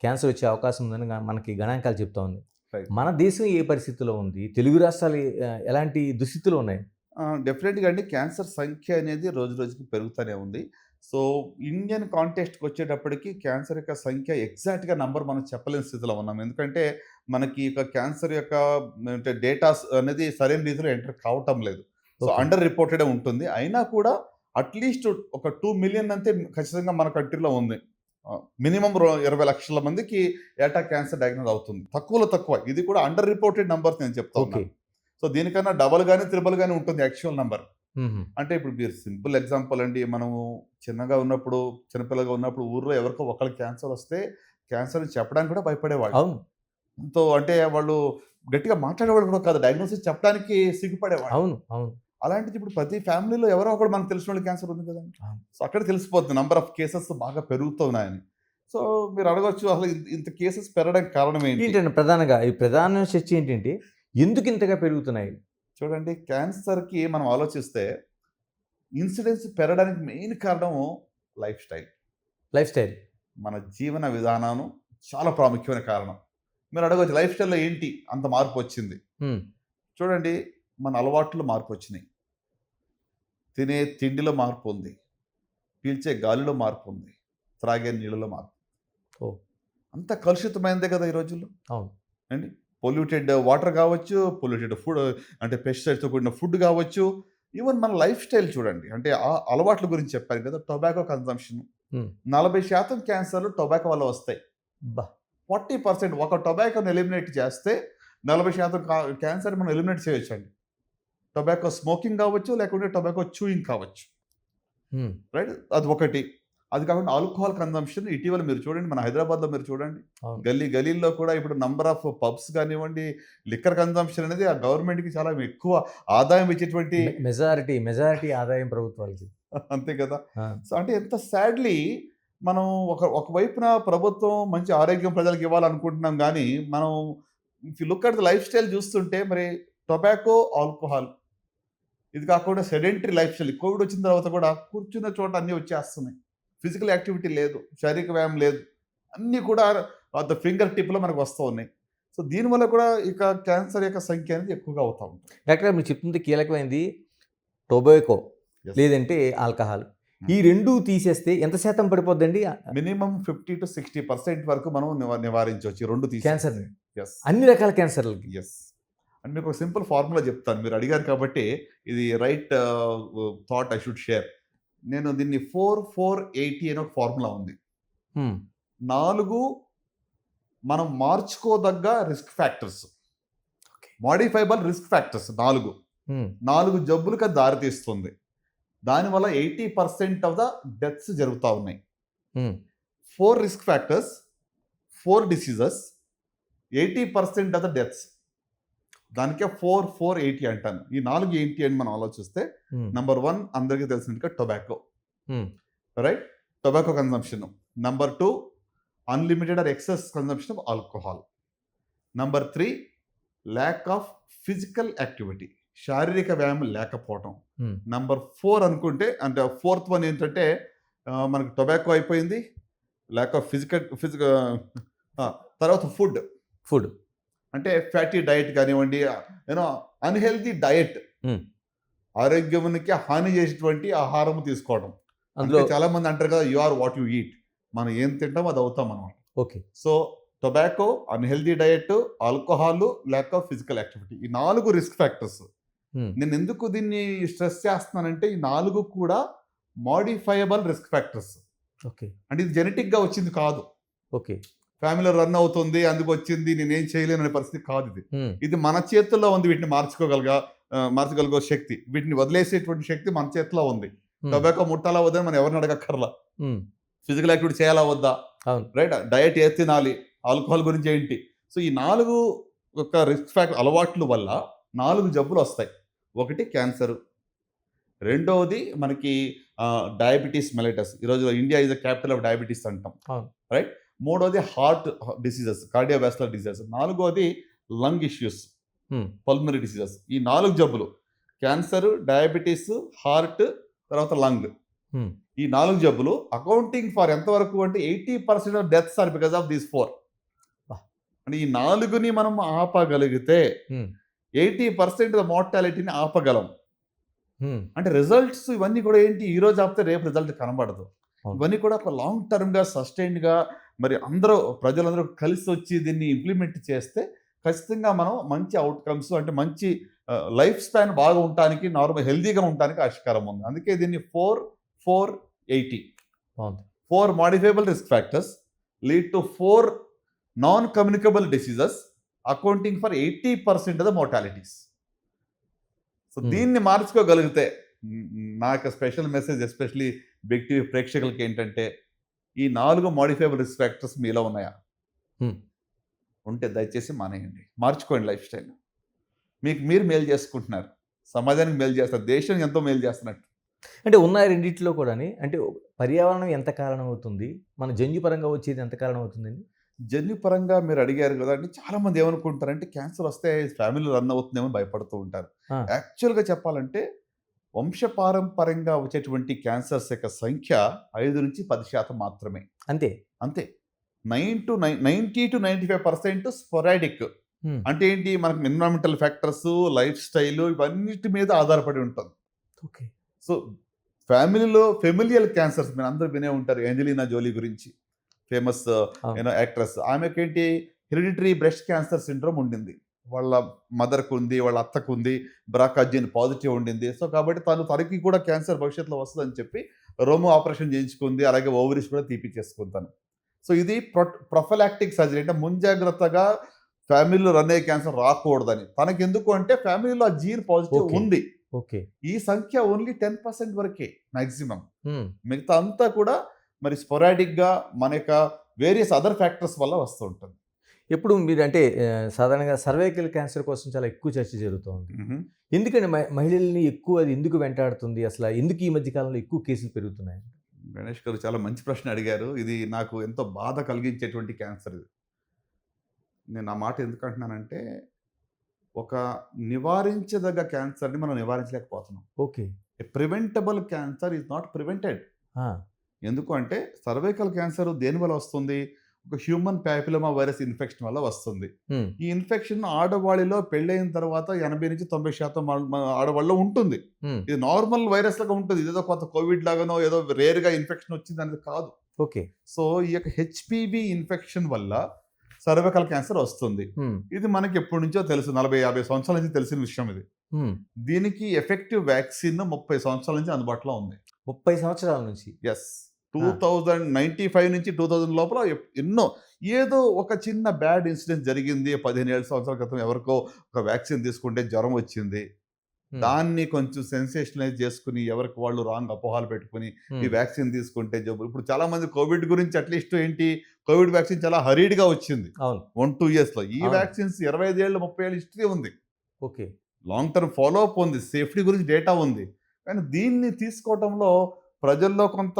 క్యాన్సర్ వచ్చే అవకాశం ఉందని మనకి గణాంకాలు చెప్తా ఉంది. రైట్. మన దేశం ఏ పరిస్థితిలో ఉంది? తెలుగు రాష్ట్రాలు ఎలాంటి దుస్థితిలో ఉన్నాయి? డెఫినెట్‌గా అండి క్యాన్సర్ సంఖ్య అనేది రోజు రోజుకి పెరుగుతూనే ఉంది. సో, ఇండియన్ కాంటెక్స్ట్‌కి వచ్చేటప్పటికి క్యాన్సర్ యొక్క సంఖ్య ఎగ్జాక్ట్‌గా నంబర్ మనం చెప్పలేని స్థితిలో ఉన్నాం. ఎందుకంటే మనకి ఇక క్యాన్సర్ యొక్క అంటే డేటాస్ అనేది సరైన రీతిలో ఎంటర్ కావటం లేదు. So, okay. అండర్ రిపోర్టెడే ఉంటుంది. అయినా కూడా అట్‌లీస్ట్ ఒక 2 మిలియన్ అంతే ఖచ్చితంగా మన కంట్రీలో ఉంది. మినిమమ్ 20 లక్షల మందికి ఏటా క్యాన్సర్ డయాగ్నోస్ అవుతుంది. తక్కువలో తక్కువ. ఇది కూడా అండర్ రిపోర్టెడ్ నంబర్స్ నేను చెప్తా ఓకే. ఉన్నాను. సో, దీనికన్నా డబల్ గాని, త్రిబుల్ గాని ఉంటుంది యాక్చువల్ నంబర్. హుహు. అంటే ఇప్పుడు మీరు సింపుల్ ఎగ్జాంపుల్ అండి. మనము చిన్నగా ఉన్నప్పుడు, చిన్నపిల్లగా ఉన్నప్పుడు ఊర్లో ఎవరికో ఒకళ్ళకి క్యాన్సర్ వస్తే క్యాన్సర్ అని చెప్పడానికి కూడా భయపడేవాళ్ళు. అవును. ఎంతో అంటే వాళ్ళు గట్టిగా మాట్లాడేవాళ్ళు కూడా కాదు. డయాగ్నోసిస్ చెప్పడానికి సిగ్గుపడేవాళ్ళు. అవును. అవును. అలాంటిది ఇప్పుడు ప్రతి ఫ్యామిలీలో ఎవరో ఒకడు మనకు తెలిసినోళ్ళకి క్యాన్సర్ ఉంది కదండీ. అవును. సో, అక్కడ తెలిసిపోతుంది నంబర్ ఆఫ్ కేసెస్ బాగా పెరుగుతున్నాయని. సో, మీరు అడగొచ్చు అసలు ఇంత కేసెస్ పెరగడానికి కారణం ఏంటి? ఏంటంటే ప్రధానంగా ఈ ప్రధాన చర్చ ఏంటంటే ఎందుకు ఇంతగా పెరుగుతున్నాయి? చూడండి క్యాన్సర్‌కి మనం ఆలోచిస్తే ఇన్సిడెన్స్ పెరగడానికి మెయిన్ కారణం లైఫ్ స్టైల్. Life style. మన జీవన విధానం చాలా ప్రాముఖ్యమైన కారణం. మీరు అడగవచ్చు లైఫ్ స్టైల్‌లో ఏంటి అంత మార్పొచ్చింది? హ్మ్. చూడండి మన అలవాట్లో మార్పొచ్చినాయి. తినే తిండిలో మార్పుంది. పీల్చే గాలిలో మార్పుంది. త్రాగే నీళ్ళలో మార్పు. ఓహ్! అంతా కలుషితమైనదే కదా ఈ రోజుల్లో. అవును. అండి. పొల్యూటెడ్ వాటర్ కావచ్చు, పొల్యూటెడ్ ఫుడ్ అంటే పెస్టిసైడ్స్‌తో కూడిన ఫుడ్ కావచ్చు. ఈవెన్ మన లైఫ్ స్టైల్ చూడండి. అంటే ఆ అలవాట్ల గురించి చెప్పాను కదా! Tobacco consumption. హ్మ్. 40% క్యాన్సర్‌లు టొబాకో వల్ల వస్తాయి. అబ్బా! 40% ఒక టొబాకోని ఎలిమినేట్ చేస్తే 40% క్యాన్సర్ మనం ఎలిమినేట్ చేయొచ్చండి. టొబాకో స్మోకింగ్ కావచ్చు, లేకుంటే టొబాకో చూయింగ్ కావచ్చు. హ్మ్. రైట్? అది ఒకటి. అది కాకుండా ఆల్కహాల్ కన్జంప్షన్ ఇటీవల మీరు చూడండి మన హైదరాబాద్‌లో మీరు చూడండి. అవును. గల్లీల్లో కూడా ఇప్పుడు నంబర్ ఆఫ్ పబ్స్ కానివ్వండి, లిక్కర్ కన్జంప్షన్ అనేది ఆ గవర్నమెంట్‌కి చాలా ఎక్కువ ఆదాయం ఇచ్చేటువంటి మెజారిటీ ఆదాయం ప్రభుత్వాలకి. అంతే కదా! ఆ! సో, అంటే ఎంత సాడ్‌లీ మనం ఒకవైపున ప్రభుత్వం మంచి ఆరోగ్యం ప్రజలకు ఇవ్వాలనుకుంటున్నాం గానీ, మనం if you look at the life style చూస్తుంటే మరి టొబాకో, ఆల్కహాల్ ఇది కాకుండా సెడెంటరీ లైఫ్ స్టైల్. కోవిడ్ వచ్చిన తర్వాత కూడా కూర్చున్న చోట అన్నీ వచ్చేస్తున్నాయి. ఫిజికల్ యాక్టివిటీ లేదు. శారీరక వ్యాయామం లేదు. అన్నీ కూడా అట్ ద ఫింగర్ టిప్‌లో మనకు వస్తూ ఉన్నాయి. సో, దీనివల్ల కూడా ఇక క్యాన్సర్ యొక్క సంఖ్య అనేది ఎక్కువగా అవుతా ఉంది. డాక్టర్ గారు మీరు చెప్తుంది కీలకమైనది టొబాకో యెస్. లేదంటే ఆల్కహాల్. ఈ హ్మ్. 2 తీసేస్తే ఎంత శాతం పడిపోద్దండి మినిమమ్ 50-60% వరకు మనం నివారించొచ్చు. ఈ 2 తీసేస్తే. క్యాన్సర్‌ని? యెస్. అన్ని రకాల క్యాన్సర్‌లకి. యెస్. అండ్ మీకు ఒక సింపుల్ ఫార్ములా చెప్తాను. మీరు అడిగారు కాబట్టి ఇది right thought I should share. నేను దీన్ని 4-4-80 అనే ఒక ఫార్ములా ఉంది. హ్మ్. 4 మనం మార్చుకోదగ్గ risk factors. Okay. Modifiable risk factors 4. హ్మ్. 4 జబ్బులకి అది దారితీస్తుంది. దానివల్ల 80% ఆఫ్ ద డెత్స్ జరుగుతా ఉన్నాయి. హ్మ్. 4 risk factors, 4 diseases, 80% of the deaths. దానికే 4-4-80 అంటాను. ఈ 4 ఏంటి అని మనం ఆలోచిస్తే హ్మ్. నంబర్ 1 అందరికీ తెలిసినట్టుగా tobacco. Hmm. Right? Tobacco consumption. Number 2 unlimited or excess consumption of alcohol. Number 3 lack of physical activity. శారీరక వ్యాయామం లేకపోవటం. హ్మ్. నంబర్ 4 అనుకుంటే అంటే ఫోర్త్ వన్ ఏంటంటే మనకు టొబాకో అయిపోయింది. ల్యాక్ ఆఫ్ తర్వాత ఫుడ్. ఫుడ్. అంటే ఫ్యాటీ డైట్ కానివ్వండి, అన్‌హెల్తీ డయట్. హ్మ్. ఆరోగ్యానికి హాని చేసేటువంటి ఆహారం తీసుకోవడం. అందులో అందుకే చాలామంది అంటారు కదా! You are what you eat. మనం ఏం తింటామో అది అవుతాం అనమాట. Okay. So, tobacco, unhealthy diet, alcohol, lack of physical activity. ఈ 4 రిస్క్ ఫ్యాక్టర్స్. హ్మ్. నేనెందుకు దీన్ని స్ట్రెస్ చేస్తున్నానంటే ఈ 4 కూడా మోడిఫైయబుల్ రిస్క్ ఫ్యాక్టర్స్. ఓకే. అంటే ఇది జెనెటిక్గా వచ్చింది కాదు. ఓకే. ఫ్యామిలీలో రన్ అవుతుంది, అందుకు వచ్చింది, నేనేం చేయలేను అనే పరిస్థితి కాదు ఇది. హ్మ్. ఇది మన చేతుల్లో ఉంది. వీటిని మార్చగలిగే శక్తి, వీటిని వదిలేసేటువంటి శక్తి మన చేతిలో ఉంది. హ్మ్. టొబాకో ముట్టాలా వద్దని మనం ఎవరిని అడగక్కర్లా. హ్మ్. ఫిజికల్ యాక్టివిటీ చేయాలా వద్దా, అవును. రైట్? డయట్ ఏది తినాలి, ఆల్కహాల్ గురించి ఏంటి. సో ఈ 4 ఒక రిస్క్ ఫ్యాక్టర్ అలవాట్ల వల్ల 4 జబ్బులు వస్తాయి. ఒకటి క్యాన్సర్, రెండవది మనకి డయాబెటీస్ మెలైటస్. ఈరోజు India is the capital of diabetes అంటాం, అవును. రైట్? మూడోది హార్ట్ డిసీజెస్, కార్డియోవాస్కులర్ డిసీజెస్. నాలుగోది lung issues, hmm. Pulmonary diseases. ఈ 4 జబ్బులు క్యాన్సర్, డయాబెటీస్, హార్ట్, తర్వాత లంగ్. హ్మ్. ఈ 4 జబ్బులు అకౌంటింగ్ ఫర్ ఎంతవరకు అంటే 80% of deaths are because of these 4. వాహ్! అంటే ఈ 4ని మనం ఆపగలిగితే హ్మ్. 80% ఆఫ్ మార్టాలిటీని ఆపగలం. హ్మ్. అంటే రిజల్ట్స్ ఇవన్నీ కూడా ఏంటి, ఈ రోజు ఆపితే రేపు రిజల్ట్ కనబడదు. అవును. ఇవన్నీ కూడా ఒక లాంగ్ టర్మ్‌గా సస్టైన్డ్‌గా మరి ప్రజలందరూ కలిసి వచ్చి దీన్ని ఇంప్లిమెంట్ చేస్తే ఖచ్చితంగా మనం మంచి ఔట్‌కమ్స్, అంటే మంచి లైఫ్ స్పాన్ బాగా ఉండటానికి, నార్మల్ హెల్తీగా ఉండటానికి ఆస్కారం ఉంది. అందుకే దీన్ని 4-4-80. బావుంది. 4 modifiable risk factors lead to 4 non-communicable diseases accounting for 80% of the mortalities. So hmm. దీన్ని మార్చుకోగలిగితే నా యొక్క special message especially big TV ప్రేక్షకులకి ఏంటంటే, ఈ 4 మోడిఫైబుల్ రిస్క్ ఫ్యాక్టర్స్ మీలో ఉన్నాయా? హ్మ్. ఉంటే దయచేసి మానేయండి. మార్చుకోండి లైఫ్ స్టైల్. మీకు మీరు మేలు చేసుకుంటున్నారు, సమాజానికి మేలు చేస్తారు, దేశానికి ఎంతో మేలు చేస్తున్నట్టు. అంటే ఉన్న రెండిట్లో కూడాని అంటే పర్యావరణం ఎంత కారణం అవుతుంది? మన జన్యుపరంగా వచ్చేది ఎంత కారణం అవుతుందండి? జన్యుపరంగా మీరు అడిగారు కదండి. చాలామంది ఏమనుకుంటారంటే క్యాన్సర్ వస్తే ఫ్యామిలీ రన్ అవుతుందేమో భయపడుతూ ఉంటారు. ఆ! యాక్చువల్‌గా చెప్పాలంటే వంశపారంపర్యంగా వచ్చేటువంటి క్యాన్సర్స్ యొక్క సంఖ్య 5-10% మాత్రమే. అంతే. అంతే. 90-95% స్పొరాడిక్. హ్మ్. అంటే ఏంటి, మనకు ఎన్విరాన్మెంటల్ ఫ్యాక్టర్స్, లైఫ్ స్టైల్ ఇవన్నిటి మీద ఆధారపడి ఉంటుంది. ఓకే. సో ఫ్యామిలీలో ఫెమిలియల్ క్యాన్సర్స్ మీరందరూ వినే ఉంటారు. ఏంజెలినా జోలీ గురించి, ఫేమస్ అవును. యాక్ట్రెస్. ఆమెకేంటి హెరిడిటరీ బ్రెస్ట్ క్యాన్సర్ సిండ్రోమ్ ఉండింది. వాళ్ళ మదర్‌కు ఉంది, వాళ్ళ అత్తకు ఉంది, బ్రాకా జీన్ పాజిటివ్ ఉండింది. సో కాబట్టి తనకి కూడా క్యాన్సర్ భవిష్యత్తులో వస్తదని చెప్పి రోమో ఆపరేషన్ చేయించుకుంది. అలాగే ఓవరీస్ కూడా తీపిచ్చేసుకుంది తను. సో ఇది ప్రొఫిలాక్టిక్ సర్జరీ, అంటే ముంజాగ్రత్తగా ఫ్యామిలీలో రన్ అయ్యే క్యాన్సర్ రాకూడదని. తనకెందుకు అంటే ఫ్యామిలీలో ఆ జీన్ పాజిటివ్ ఓకే. ఉంది. ఓకే. ఈ సంఖ్య ఓన్లీ 10% వరకే మాక్సిమం. హ్మ్. మిగతా అంతా కూడా మరి స్పొరాడిక్‌గా మన యొక్క వేరియస్ అదర్ ఫ్యాక్టర్స్ వల్ల వస్తూ ఉంటుంది. ఎప్పుడు మీరంటే సాధారణంగా సర్వైకల్ క్యాన్సర్ కోసం చాలా ఎక్కువ చర్చ జరుగుతూ ఉంది. హుహు. ఎందుకండి మహిళల్ని ఎక్కువ అది ఎందుకు వెంటాడుతుంది? ఎందుకు ఈ మధ్య కాలంలో ఎక్కువ కేసులు పెరుగుతున్నాయి? గణేష్ గారు చాలా మంచి ప్రశ్న అడిగారు. ఇది నాకు ఎంతో బాధ కలిగించేటువంటి క్యాన్సర్ ఇది. నేను ఆ మాట ఎందుకు అంటున్నానంటే, ఒక నివారించదగ్గ క్యాన్సర్‌ని మనం నివారించలేకపోతున్నాం. Okay. A preventable cancer is not prevented. ఆ! ఎందుకు అంటే సర్వైకల్ క్యాన్సర్ దేనివల్ల వస్తుంది? ఒక హ్యూమన్ పాపిలోమా వైరస్ ఇన్ఫెక్షన్ వల్ల వస్తుంది. హ్మ్. ఈ ఇన్ఫెక్షన్ ఆడవాళ్ళలో పెళ్ళైన తర్వాత 80-90% ఆడవాళ్ళలో ఉంటుంది. హ్మ్. ఇది నార్మల్ వైరస్ లాగా ఉంటుంది. ఇదేదో కొత్త కోవిడ్ లాగానో ఏదో రేర్‌గా ఇన్ఫెక్షన్ వచ్చిందనేది కాదు. ఓకే. సో ఈ యొక్క హెచ్‌పివి ఇన్ఫెక్షన్ వల్ల సర్వైకల్ క్యాన్సర్ వస్తుంది. హ్మ్. ఇది మనకి ఎప్పటి నుంచో తెలుసు. 40-50 సంవత్సరాల నుంచి తెలిసిన విషయం ఇది. హ్మ్. దీనికి ఎఫెక్టివ్ వ్యాక్సిన్ 30 సంవత్సరాల నుంచి అందుబాటులో ఉంది. 30 సంవత్సరాల నుంచి. యెస్. ఆ! 1995 నుంచి 2000 లోపల ఎన్నో, ఏదో ఒక చిన్న బ్యాడ్ ఇన్సిడెంట్ జరిగింది. 15 ఏళ్ల సంవత్సరాల క్రితం ఎవరికో ఒక వ్యాక్సిన్ తీసుకుంటే జ్వరం వచ్చింది. హ్మ్. దాన్ని కొంచెం సెన్సేషనలైజ్ చేసుకొని ఎవరికి వాళ్ళు రాంగ్ అపోహలు పెట్టుకొని ఈ హ్మ్. వ్యాక్సిన్ తీసుకుంటే జబ్బు. ఇప్పుడు చాలా మంది కోవిడ్ గురించి అట్లీస్ట్ ఏంటి, కోవిడ్ వ్యాక్సిన్ చాలా హరీడ్‌గా వచ్చింది. అవును. 1-2 ఇయర్స్‌లో. ఈ అవును. వ్యాక్సిన్స్ 25 ఏళ్ళు, 30 ఏళ్ల హిస్టరీ ఉంది. Okay. Long term follow up ఉంది. సేఫ్టీ గురించి డేటా ఉంది. కానీ దీన్ని తీసుకోవటంలో ప్రజల్లో కొంత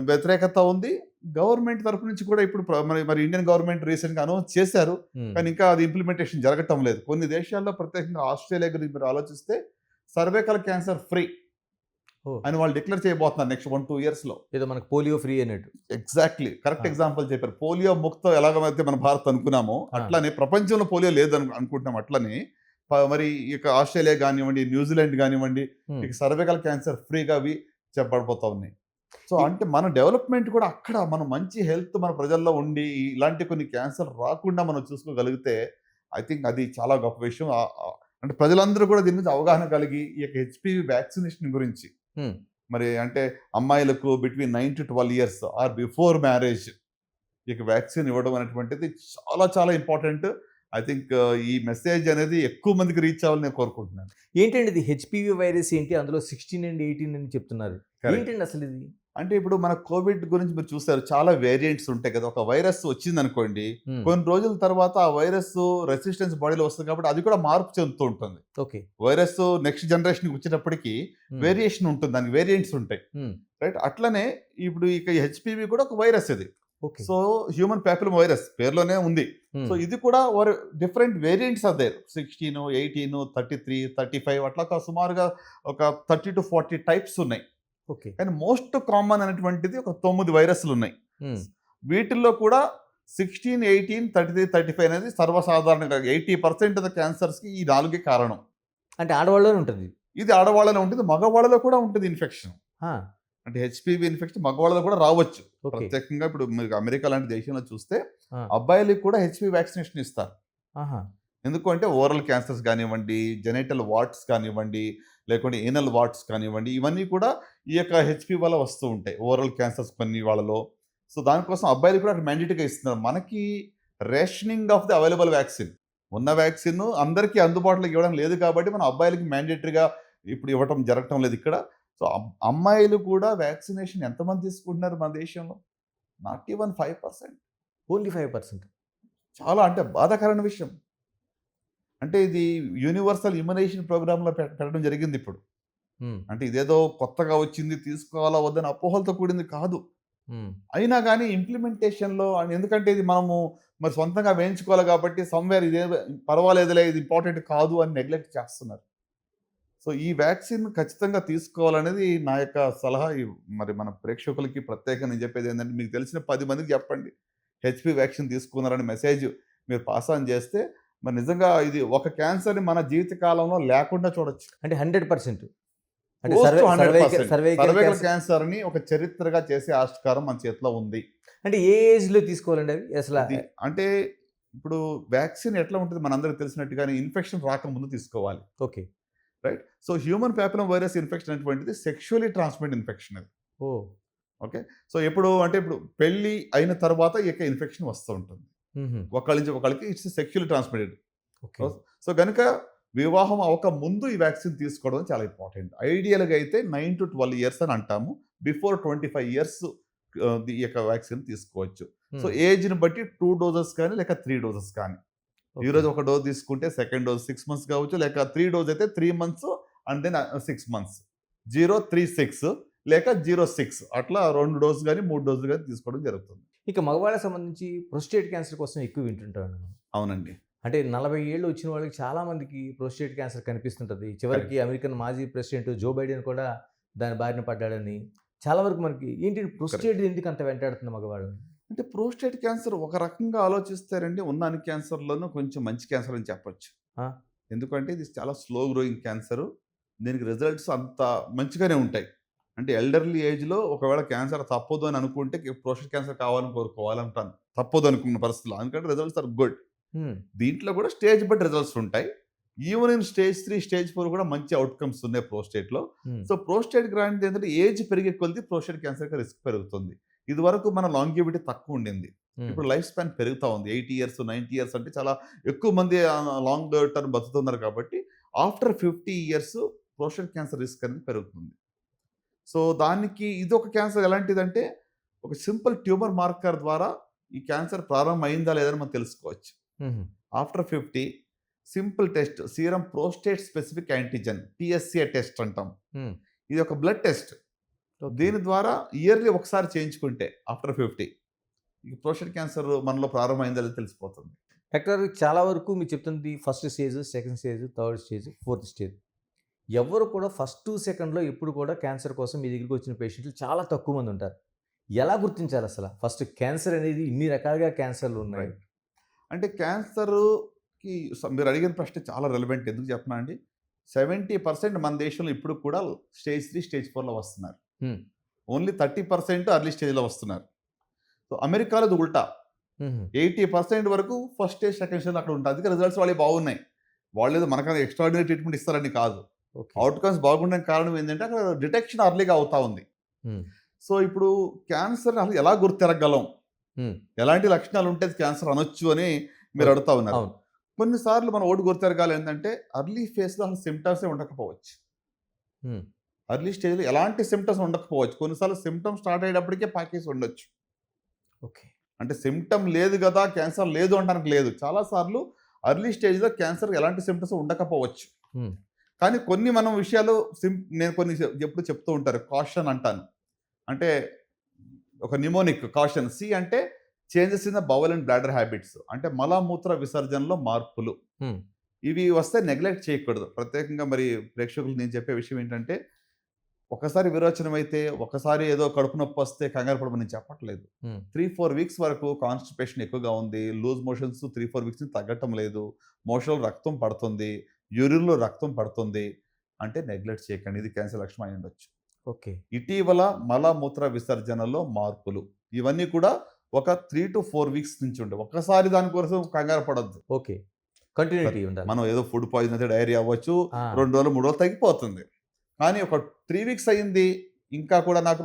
వ్యతిరేకత ఉంది. గవర్నమెంట్ తరపు నుంచి కూడా ఇప్పుడు మరి ఇండియన్ గవర్నమెంట్ రీసెంట్‌గా అనౌన్స్ చేశారు. హ్మ్. కానీ ఇంకా అది ఇంప్లిమెంటేషన్ జరగటం లేదు. కొన్ని దేశాల్లో ప్రత్యేకంగా ఆస్ట్రేలియా గురించి మీరు ఆలోచిస్తే సర్వైకల్ క్యాన్సర్ ఫ్రీ ఓహ్! అని వాళ్ళు డిక్లేర్ చేయబోతున్నారు నెక్స్ట్ 1-2 ఇయర్స్‌లో. ఏదో మనకు పోలియో ఫ్రీ అన్నట్టు. ఎగ్జాక్ట్‌లీ. కరెక్ట్ ఆ! ఎగ్జాంపుల్ చెప్పారు. పోలియో ముక్త ఎలాగైతే మన భారత్ అనుకున్నామో, ఆ! అట్లనే ప్రపంచంలో పోలియో లేదని అనుకుంటున్నాం. అట్లనే మరి ఇక ఆస్ట్రేలియా గానివ్వండి, న్యూజిలాండ్ గానివ్వండి, హ్మ్. ఇక సర్వైకల్ క్యాన్సర్ ఫ్రీగా అవి చెప్పబడిపోతా ఉన్నాయి. సో ఇ అంటే మన డెవలప్‌మెంట్ కూడా అక్కడ మనం మంచి హెల్త్ మన ప్రజల్లో ఉండి, ఇలాంటి కొన్ని క్యాన్సర్ రాకుండా మనం చూసుకోగలిగితే, ఐ థింక్ అది చాలా గొప్ప విషయం. అంటే ప్రజలందరూ కూడా దీని మీద అవగాహన కలిగి, ఈ యొక్క హెచ్‌పివి వ్యాక్సినేషన్ గురించి హ్మ్. మరి అంటే అమ్మాయిలకు between 9 to 12 years or before marriage ఇక వ్యాక్సిన్ ఇవ్వడం అనేటువంటిది చాలా చాలా ఇంపార్టెంట్. ఐ థింక్ ఈ మెసేజ్ అనేది ఎక్కువ మందికి రీచ్ అవ్వాలని నేను కోరుకుంటున్నాను. ఏంటండి ఇది హెచ్‌పివి వైరస్ ఏంటి? అందులో 16 అండ్ 18 అని చెప్తున్నారు. కరెక్ట్. ఏంటండి అసలు ఇది? అంటే ఇప్పుడు మన కోవిడ్ గురించి మీరు చూసారు చాలా వేరియంట్స్ ఉంటాయి కదా. ఒక వైరస్ వచ్చిందనుకోండి, హ్మ్. కొన్ని రోజుల తర్వాత ఆ వైరస్ రెసిస్టెన్స్ బాడీలో వస్తుంది కాబట్టి అది కూడా మార్పు చెందుతూ ఉంటుంది. ఓకే. వైరస్ నెక్స్ట్ జనరేషన్‌కి వచ్చేటప్పటికి హ్మ్. వేరియేషన్ ఉంటుంది. దానికి వేరియంట్స్ ఉంటాయి. హ్మ్. రైట్? అట్లనే ఇప్పుడు ఇక హెచ్‌పివి కూడా ఒక వైరస్ ఇది. Okay. So human papilloma virus పేరులోనే ఉంది. హ్మ్. సో ఇది కూడా డిఫరెంట్ వేరియంట్స్ ఆర్ దేర్. 16, 18, 33, 35 అట్లా సుమారుగా ఒక 30-40 టైప్స్ ఉన్నాయి. ఓకే. కానీ మోస్ట్ కామన్ అనేటువంటిది ఒక 9 వైరస్‌లు ఉన్నాయి. హ్మ్. వీటిల్లో కూడా 16, 18, 33, 35 అనేది సర్వసాధారణంగా 80% ఆఫ్ ద క్యాన్సర్స్‌కి ఈ 4 కారణం. అంటే ఆడవాళ్ళలోనే ఉంటుంది. ఇది ఆడవాళ్ళలో ఉంటుంది. మగవాళ్ళలో కూడా ఉంటుంది ఇన్ఫెక్షన్. ఆ! అంటే హెచ్‌పివి ఇన్ఫెక్షన్ మగవాళ్ళలో కూడా రావచ్చు. ఓకే. ప్రత్యేకంగా ఇప్పుడు మీరు అమెరికా లాంటి దేశంలో చూస్తే ఆ! అబ్బాయిలకి కూడా హెచ్‌పివి వ్యాక్సినేషన్ ఇస్తారు. ఆహా! ఎందుకు అంటే ఓరల్ క్యాన్సర్స్ కానివ్వండి, జెనైటల్ వార్ట్స్ కానివ్వండి, లేకుంటే ఏనల్ వార్ట్స్ కానివ్వండి, ఇవన్నీ కూడా ఈ యొక్క హెచ్‌పివి వల్ల వస్తూ ఉంటాయి. ఓరల్ క్యాన్సర్స్ కొన్ని వాళ్ళలో. సో దానికోసం అబ్బాయిలు కూడా మ్యాండేటరీగా ఇస్తున్నారు. మనకి rationing of the available vaccine. ఉన్న వ్యాక్సిన్ అందరికీ అందుబాటులోకి ఇవ్వడం లేదు కాబట్టి మనం అబ్బాయిలకి మ్యాండేటరీగా ఇప్పుడు ఇవ్వటం జరగటం లేదు ఇక్కడ. సో అమ్మాయిలు కూడా వ్యాక్సినేషన్ ఎంతమంది తీసుకుంటున్నారు మన దేశంలో? Not even 5%. ఓన్లీ 5%. చాలా అంటే బాధాకరమైన విషయం. అంటే ఇది యూనివర్సల్ ఇమ్యునైజేషన్ ప్రోగ్రామ్‌లో పెట్టడం జరిగింది ఇప్పుడు. హ్మ్. అంటే ఇదేదో కొత్తగా వచ్చింది తీసుకోవాలా వద్దని అపోహలతో కూడింది కాదు. హ్మ్. అయినా గాని ఇంప్లిమెంటేషన్‌లో ఎందుకంటే ఇది మనము మరి సొంతంగా వేయించుకోవాలి కాబట్టి సమ్‌వేర్ ఇదేదో పర్వాలేదులే ఇది ఇంపార్టెంట్ కాదు అని నెగ్లెక్ట్ చేస్తున్నారు. సో ఈ వ్యాక్సిన్ ఖచ్చితంగా తీసుకోవాలనేది నా యొక్క సలహా. మరి మన ప్రేక్షకులకి ప్రత్యేకంగా నేను చెప్పేది ఏంటంటే మీకు తెలిసిన 10 మందికి చెప్పండి. హెచ్‌పి వ్యాక్సిన్ తీసుకున్నారని మెసేజ్ మీరు పాస్ ఆన్ చేస్తే మరి నిజంగా ఇది ఒక క్యాన్సర్‌ని మన జీవిత కాలంలో లేకుండా చూడొచ్చు. అంటే 100%. అంటే close to cervical 100%. Cervical cervical cancer. క్యాన్సర్‌ని ఒక చరిత్రగా చేసే ఆస్కారం మన చేతిలో ఉంది. అంటే ఏ ఏజ్‌లో తీసుకోవాలండి అవి? అసల ఇది అంటే ఇప్పుడు వ్యాక్సిన్ ఎట్లా ఉంటుంది మనందరికి తెలిసినట్టుగానే ఇన్ఫెక్షన్ రాకముందు తీసుకోవాలి. Okay. Right? So human papilloma virus infection అనేటువంటిది సెక్షువల్లీ ట్రాన్స్మిటెడ్ ఇన్ఫెక్షన్ అది. ఓహ్! ఓకే. సో ఎప్పుడు అంటే ఇప్పుడు పెళ్లి అయిన తర్వాత ఈ యొక్క ఇన్ఫెక్షన్ వస్తూ ఉంటుంది. హుహు. ఒకళ్ళ నుంచి ఒకళ్ళకి it's sexually transmitted. Okay. So గనుక వివాహం అవ్వక ముందు ఈ వ్యాక్సిన్ తీసుకోవడం చాలా ఇంపార్టెంట్. ఐడియల్‌గా అయితే 9-12 ఇయర్స్ అని అంటాము. బిఫోర్ 25 ఇయర్స్ ఈ యొక్క వ్యాక్సిన్ తీసుకోవచ్చు. సో హ్మ్. ఏజ్‌ని బట్టి 2 డోసెస్ కానీ లేక 3 డోసెస్ కానీ. ఓకే. ఈరోజు ఒక డోస్ తీసుకుంటే సెకండ్ డోస్ 6 మంత్స్ కావచ్చు. లేక 3 డోస్ అయితే 3 మంత్స్ అండ్ దెన్ 6 మంత్స్. 036 లేక 06 అట్లా 2 డోసులు గాని, 3 డోసులు గాని తీసుకోవడం జరుగుతుంది. ఇక మగవాళ్ళకి సంబంధించి ప్రోస్టేట్ క్యాన్సర్ కోసం ఎక్కువ వింటుంటామండి మనం. అవునండి. అంటే 40 ఏళ్ళు వచ్చిన వాళ్ళకి చాలా మందికి ప్రోస్టేట్ క్యాన్సర్ కనిపిస్తుంటది. చివరికి కరెక్ట్. అమెరికన్ మాజీ ప్రెసిడెంట్ జో బైడెన్ కూడా దాని బారిన పడ్డాడని. చాలా వరకు మనకి ఏంటి ప్రోస్టేట్ ఎందుకు అంత వెంటాడుతుంది మగవాళ్ళని? అంటే ప్రోస్టేట్ క్యాన్సర్ ఒక రకంగా ఆలోచిస్తారండి ఉన్న అన్ని క్యాన్సర్‌లోనూ కొంచెం మంచి క్యాన్సర్ అని చెప్పొచ్చు. ఆ! ఎందుకంటే ఇది చాలా స్లో గ్రోయింగ్ క్యాన్సరు. దీనికి రిజల్ట్స్ అంత మంచిగానే ఉంటాయి. అంటే ఎల్డర్లీ ఏజ్‌లో ఒకవేళ క్యాన్సర్ తప్పదు అని అనుకుంటే ప్రోస్టేట్ క్యాన్సర్ కావాలని కోరుకోవాలంటాను. తప్పదు అనుకున్న పరిస్థితిలో. ఎందుకంటే రిజల్ట్స్ ఆర్ గుడ్. హ్మ్. దీంట్లో కూడా స్టేజ్ బట్టి రిజల్ట్స్ ఉంటాయి. ఈవెన్ ఇన్ స్టేజ్ 3, స్టేజ్ 4 కూడా మంచి ఔట్‌కమ్స్ ఉన్నాయి ప్రోస్టేట్‌లో. హ్మ్. సో ప్రోస్టేట్ గ్లాండ్ ఏంటంటే ఏజ్ పెరిగే కొద్దీ ప్రోస్టేట్ క్యాన్సర్‌కి రిస్క్ పెరుగుతుంది. ఇదివరకు మన లాంగివిటీ తక్కువ ఉండింది. హ్మ్. ఇప్పుడు లైఫ్ స్పాన్ పెరుగుతా ఉంది. 80 ఇయర్స్, 90 ఇయర్స్ అంటే చాలా ఎక్కువ మంది లాంగ్ టర్మ్ బతుకుతున్నారు కాబట్టి after 50 years prostate cancer risk అనేది పెరుగుతుంది. సో దానికి ఇదొక క్యాన్సర్ ఎలాంటిదంటే ఒక సింపుల్ ట్యూమర్ మార్కర్ ద్వారా ఈ క్యాన్సర్ ప్రారంభమైందా లేదా అని మనం తెలుసుకోవచ్చు. హుహు. After 50 simple test serum prostate specific antigen PSA test అంటాం. హ్మ్. ఇది ఒక బ్లడ్ టెస్ట్. ఓకే. దీని ద్వారా ఇయర్లీ ఒకసారి చేయించుకుంటే ఆఫ్టర్ 50 ఈ ప్రోస్టేట్ క్యాన్సర్ మనలో ప్రారంభమైందో లేదో తెలిసిపోతుంది. డాక్టర్ చాలా వరకు మీరు చెప్తుంది first stage, second stage, third stage, fourth stage. ఎవ్వరు కూడా ఫస్ట్, సెకండ్‌లో ఎప్పుడు కూడా క్యాన్సర్ కోసం మీ దగ్గరికి వచ్చిన పేషెంట్లు చాలా తక్కువ మంది ఉంటారు. ఎలా గుర్తించాలి అసల? ఫస్ట్ క్యాన్సర్ అనేది ఇన్ని రకాలుగా క్యాన్సర్‌లు ఉన్నాయి. రైట్. అంటే క్యాన్సర్‌కి మీరు అడిగిన ప్రశ్న చాలా రెలెవెంట్. ఎందుకు చెప్పనా అండి? 70% మన దేశంలో ఇప్పుడు కూడా స్టేజ్ 3, స్టేజ్ 4లో వస్తున్నారు. హ్మ్. ఓన్లీ 30% ఎర్లీ స్టేజ్‌లో వస్తున్నారు. సో అమెరికాలో ఇది ఉల్టా. హుహు. 80% వరకు ఫస్ట్ స్టేజ్, సెకండ్ స్టేజ్‌లో అక్కడ ఉంటారు. అందుకే రిజల్ట్స్ వాళ్ళవి బాగున్నాయి. వాళ్ళేదో మనకన్నా ఎక్స్ట్రార్డినరీ ట్రీట్మెంట్ ఇస్తారని కాదు. ఓకే. అవుట్‌కమ్స్ బాగుండడానికి కారణం ఏంటంటే అక్కడ డిటెక్షన్ అర్లీగా అవుతా ఉంది. హ్మ్. సో, ఇప్పుడు క్యాన్సర్‌ని అసలు ఎలా గుర్తిరగలం? హ్మ్. ఎలాంటి లక్షణాలు ఉంటే అది క్యాన్సర్ అనొచ్చు అని మీరు ఓకే. అడుగుతా ఉన్నారు. అవును. కొన్నిసార్లు మనం ఒకటి గుర్తిరగాలి ఏంటంటే అర్లీ ఫేజ్‌లో అసలు సింప్టమ్సే ఉండకపోవచ్చు. హ్మ్. అర్లీ స్టేజ్‌లో ఎలాంటి సింప్టమ్స్ ఉండకపోవచ్చు. కొన్నిసార్లు సింప్టమ్స్ స్టార్ట్ అయ్యేటప్పటికే పాకేసి ఉండొచ్చు. ఓకే. అంటే సింప్టమ్ లేదు గదా! క్యాన్సర్ లేదు అనడానికి లేదు. చాలా సార్లు అర్లీ స్టేజ్‌లో క్యాన్సర్ ఎలాంటి సింప్టమ్స్ ఉండకపోవచ్చు. హ్మ్. కానీ కొన్ని మనం విషయాలు నేను కొన్ని ఎప్పుడు చెప్తూ ఉంటారు. కాషన్ అంటాను. అంటే ఒక నిమోనిక్ కాషన్. సి అంటే changes in the bowel and bladder habits. అంటే మలమూత్ర విసర్జనలో మార్పులు. హ్మ్. ఇవి వస్తే నెగ్లెక్ట్ చేయకూడదు. ప్రత్యేకంగా మరి ప్రేక్షకులకు నేను చెప్పే విషయం ఏంటంటే, ఒకసారి విరోచనమైతే, ఒకసారి ఏదో కడుపు నొప్పొస్తే కంగారు పడమని నేను చెప్పట్లేదు. హ్మ్. 3, 4 వీక్స్ వరకు కాన్‌స్టిపేషన్ ఎక్కువగా ఉంది. లూజ్ మోషన్స్ 3, 4 వీక్స్ నుంచి తగ్గటం లేదు. మోషన్‌లో రక్తం పడుతుంది. యూరిన్‌లో రక్తం పడుతుంది. అంటే నెగ్లెక్ట్ చేయకండి. ఇది క్యాన్సర్ లక్షణం అయ్యుండొచ్చు. ఓకే. ఇటీవల మలమూత్ర విసర్జనలో మార్పులు. ఇవన్నీ కూడా ఒక 3-4 వీక్స్ నుంచి ఉండే. ఒక్కసారి దాని కోసం కంగారు పడొద్దు. ఓకే. సరే. కంటిన్యూటీ ఉండాలి. మనం ఏదో ఫుడ్ పాయిజన్ అయితే డయేరియా అవ్వచ్చు. ఆ! 2 రోజులు, 3 రోజులు తగ్గిపోతుంది. కానీ ఒక 3 వీక్స్ అయింది. ఇంకా కూడా నాకు